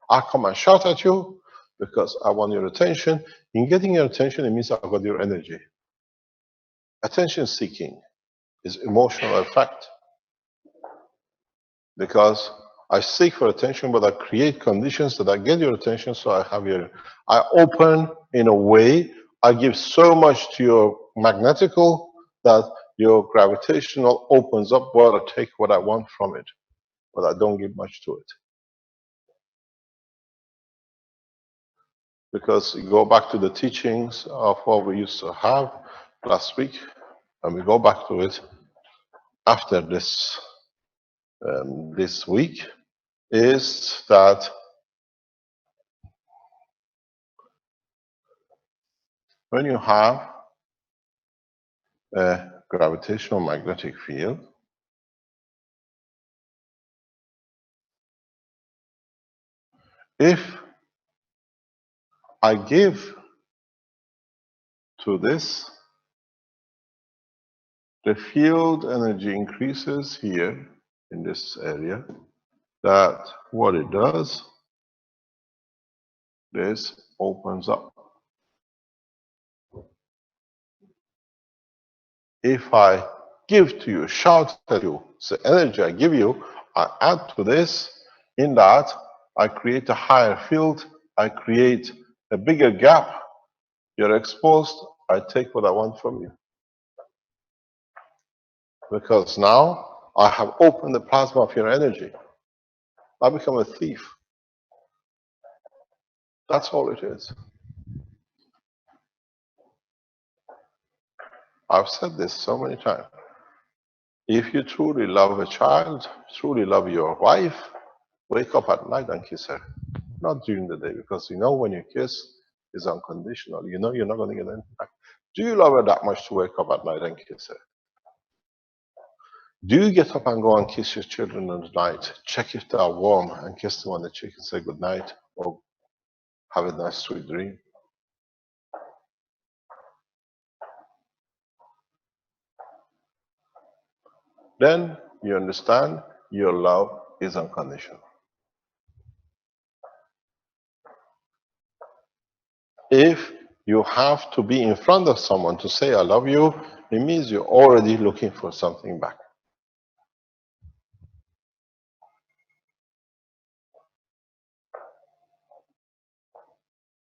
I come and shout at you because I want your attention. In getting your attention, it means I've got your energy. Attention seeking is emotional effect. Because I seek for attention, but I create conditions that I get your attention, so I have your, I open in a way, I give so much to your magnetical that your gravitational opens up where I take what I want from it, but I don't give much to it. Because you go back to the teachings of what we used to have last week, and we go back to it after this, this week, is that when you have a gravitational magnetic field, if I give to this, the field energy increases here in this area, that what it does, this opens up. If I give to you, shout at you, the energy I give you, I add to this, in that I create a higher field, I create a bigger gap, you're exposed, I take what I want from you. Because now I have opened the plasma of your energy. I become a thief. That's all it is. I've said this so many times. If you truly love a child, truly love your wife, wake up at night and kiss her. Not during the day, because you know when you kiss, it's unconditional. You know you're not going to get anything back. Do you love her that much to wake up at night and kiss her? Do you get up and go and kiss your children at night, check if they are warm, and kiss them on the cheek and say good night, or have a nice sweet dream? Then you understand your love is unconditional. If you have to be in front of someone to say I love you, it means you're already looking for something back.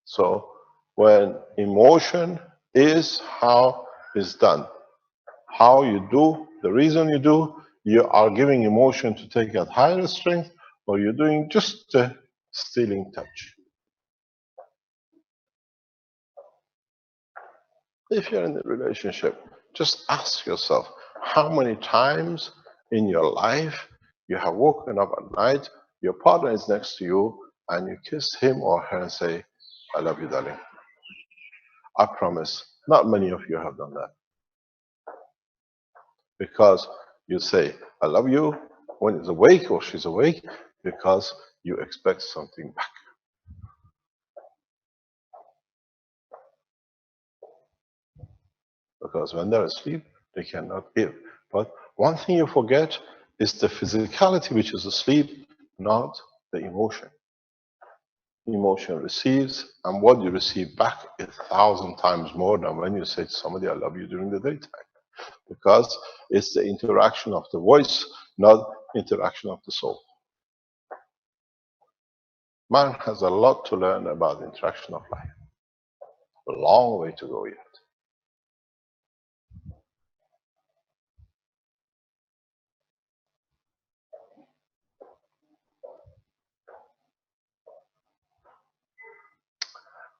So when emotion is how it's done, how you do, the reason you do, you are giving emotion to take at higher strength, or you're doing just a stealing touch. If you're in a relationship, just ask yourself, how many times in your life you have woken up at night, your partner is next to you, and you kiss him or her and say, I love you, darling. I promise, not many of you have done that. Because you say, I love you, when he's awake or she's awake, because you expect something back. Because when they're asleep, they cannot give. But one thing you forget is the physicality which is asleep, not the emotion. Emotion receives, and what you receive back is 1,000 times more than when you say to somebody, I love you during the daytime. Because it's the interaction of the voice, not interaction of the soul. Man has a lot to learn about interaction of life. A long way to go yet.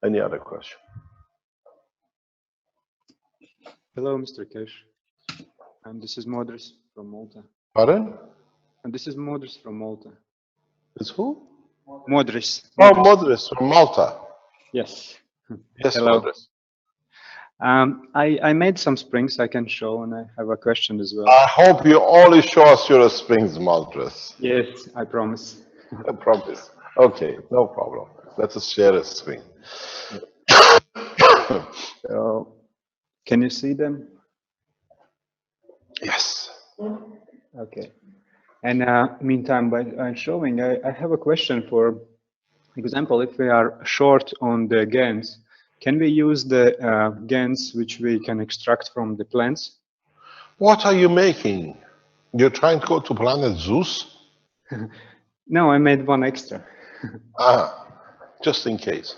Any other question? Hello, Mr. Keshe. And this is Modris from Malta. Pardon? And this is Modris from Malta. It's who? Modris. Oh, Modris from Malta. Yes. Yes, Hello. Modris. I made some springs I can show, and I have a question as well. I hope you only show us your springs, Modris. Yes, I promise. I promise. Okay, no problem. Let us share a screen. Can you see them? Yes. Okay. And meantime, by showing, I have a question. For example, if we are short on the GANs, can we use the GANs which we can extract from the plants? What are you making? You're trying to go to planet Zeus? No, I made one extra. Just in case.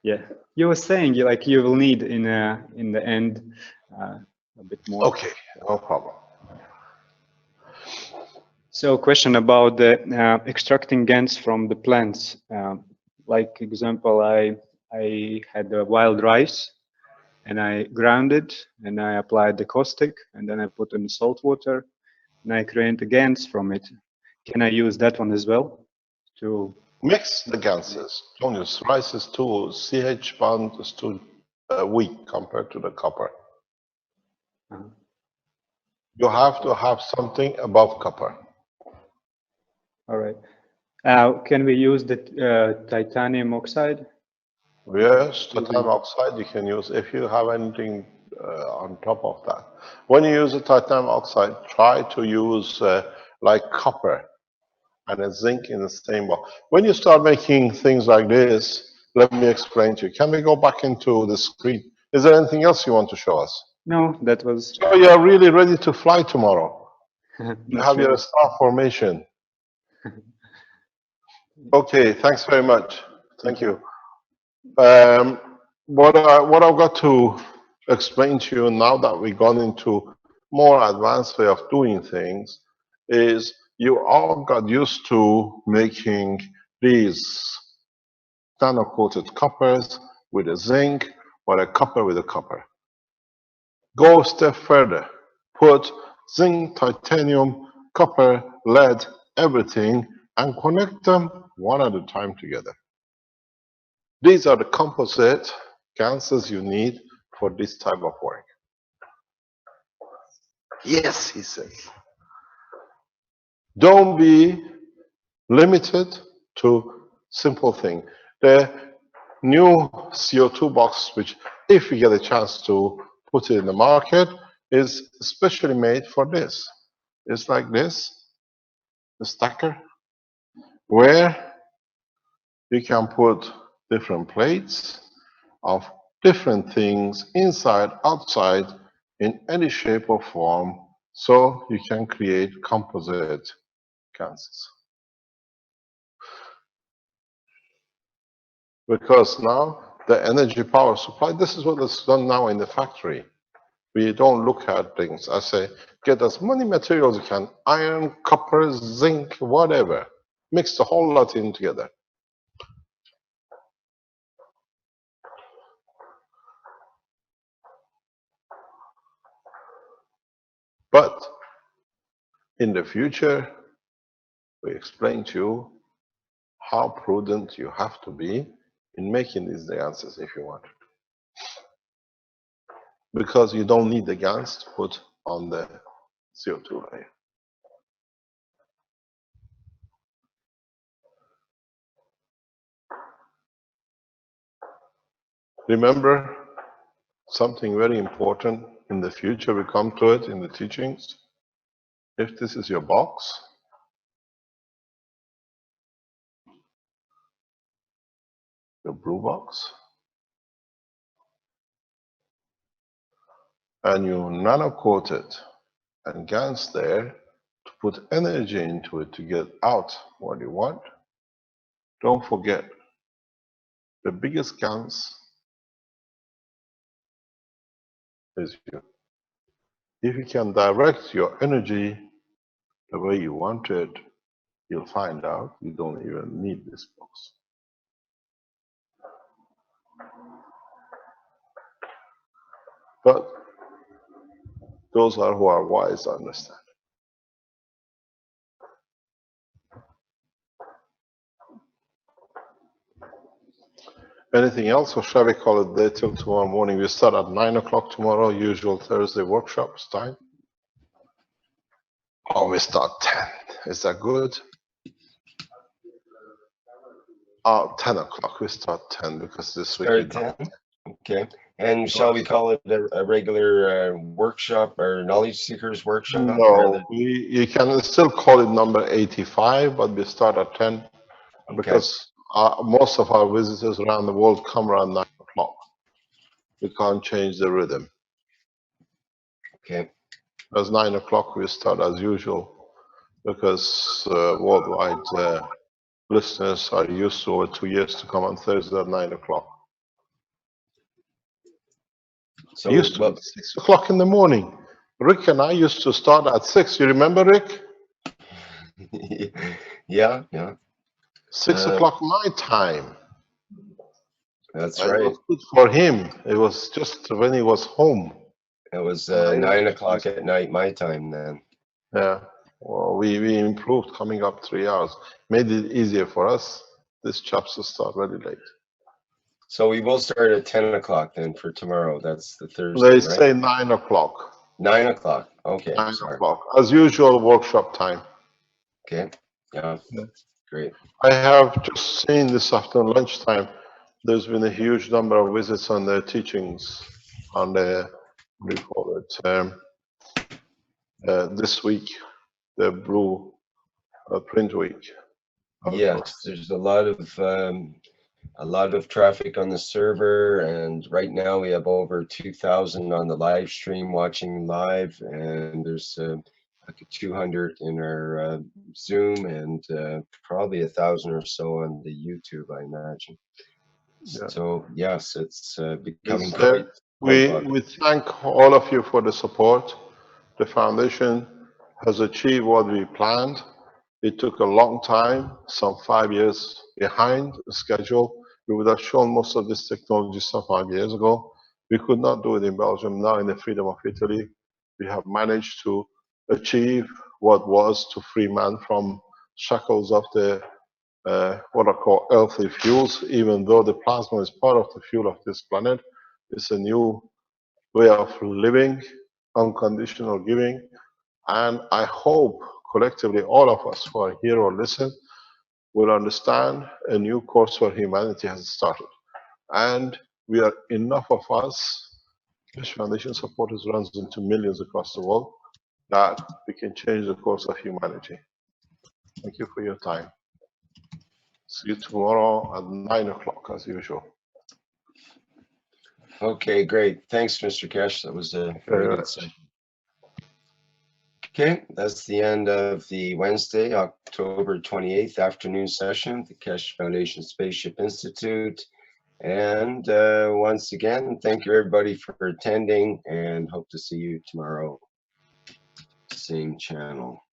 Yeah, you were saying like you will need in the end a bit more. Okay, no problem. So, question about the extracting GANs from the plants. Like example, I had wild rice, and I ground it, and I applied the caustic, and then I put in salt water, and I create the GANs from it. Can I use that one as well? To mix the ganses. Don't use rice is too CH bond is too weak compared to the copper. You have to have something above copper. All right. Can we use the titanium oxide? Yes, titanium oxide you can use if you have anything on top of that. When you use the titanium oxide, try to use like copper and a zinc in the same box. When you start making things like this, let me explain to you. Can we go back into the screen? Is there anything else you want to show us? No, that was. So you are really ready to fly tomorrow. You have your star formation. Okay, thanks very much. Thank you. What I've got to explain to you now that we've gone into more advanced way of doing things is you all got used to making these nano-coated coppers with a zinc or a copper with a copper. Go a step further. Put zinc, titanium, copper, lead, everything, and connect them one at a time together. These are the composite ganses you need for this type of work. Yes, he says. Don't be limited to simple thing. The new CO2 box, which if we get a chance to put it in the market, is especially made for this. It's like this, the stacker, where you can put different plates of different things inside, outside, in any shape or form, so you can create composite ganses. Because now the energy power supply, this is what is done now in the factory. We don't look at things. I say, get as many materials you can, iron, copper, zinc, whatever. Mix the whole lot in together. But in the future, we explain to you how prudent you have to be in making these ganses if you want. Because you don't need the GANs to put on the CO2 layer. Remember something very important in the future, we come to it in the teachings. If this is your box, your blue box, and you nano-coat it and GANs there to put energy into it to get out what you want, don't forget the biggest guns is you. If you can direct your energy the way you want it, you'll find out you don't even need this box. But those are who are wise understand. Anything else, or shall we call it day till tomorrow morning? We start at 9 o'clock tomorrow, usual Thursday workshops time. Oh, we start 10. Is that good? 10 o'clock. We start 10 because this week. Start at 10? Okay. And shall we call it a regular workshop or knowledge seekers workshop? No, you can still call it number 85, but we start at 10 because most of our visitors around the world come around 9 o'clock. We can't change the rhythm. Okay. As 9 o'clock, we start as usual because worldwide listeners are used to over 2 years to come on Thursday at 9 o'clock. So It used to be 6 o'clock in the morning. Rick and I used to start at 6. You remember, Rick? Yeah. 6 o'clock my time. That's It right. was good for him. It was just when he was home. It was 9 o'clock at night my time then. Yeah. Well, we improved coming up 3 hours. Made it easier for us. This chaps to start very late. So we will start at 10 o'clock then for tomorrow. That's the Thursday, They right? say 9 o'clock. 9 o'clock. Okay. 9 o'clock. As usual, workshop time. Okay. Yeah. Great. I have just seen this afternoon lunchtime, there's been a huge number of visits on their teachings on the, what do you call it, this week, the blue print week. Yes, there's a lot of traffic on the server, and right now we have over 2,000 on the live stream watching live, and there's like 200 in our Zoom, and probably 1,000 or so on the YouTube, I imagine. Yeah. So yes, it's becoming quite we thank all of you for the support. The foundation has achieved what we planned. It took a long time, some 5 years behind the schedule. We would have shown most of this technology some 5 years ago. We could not do it in Belgium. Now in the freedom of Italy, we have managed to achieve what was to free man from shackles of the what are called earthly fuels. Even though the plasma is part of the fuel of this planet, it's a new way of living, unconditional giving. And I hope collectively all of us who are here or listen will understand a new course for humanity has started. And we are enough of us, Keshe Foundation supporters runs into millions across the world, that we can change the course of humanity. Thank you for your time. See you tomorrow at 9 o'clock as usual. Okay, great. Thanks, Mr. Keshe. That was a very good session. Okay, that's the end of the Wednesday, October 28th afternoon session, the Keshe Foundation Spaceship Institute. And once again, thank you everybody for attending, and hope to see you tomorrow, same channel.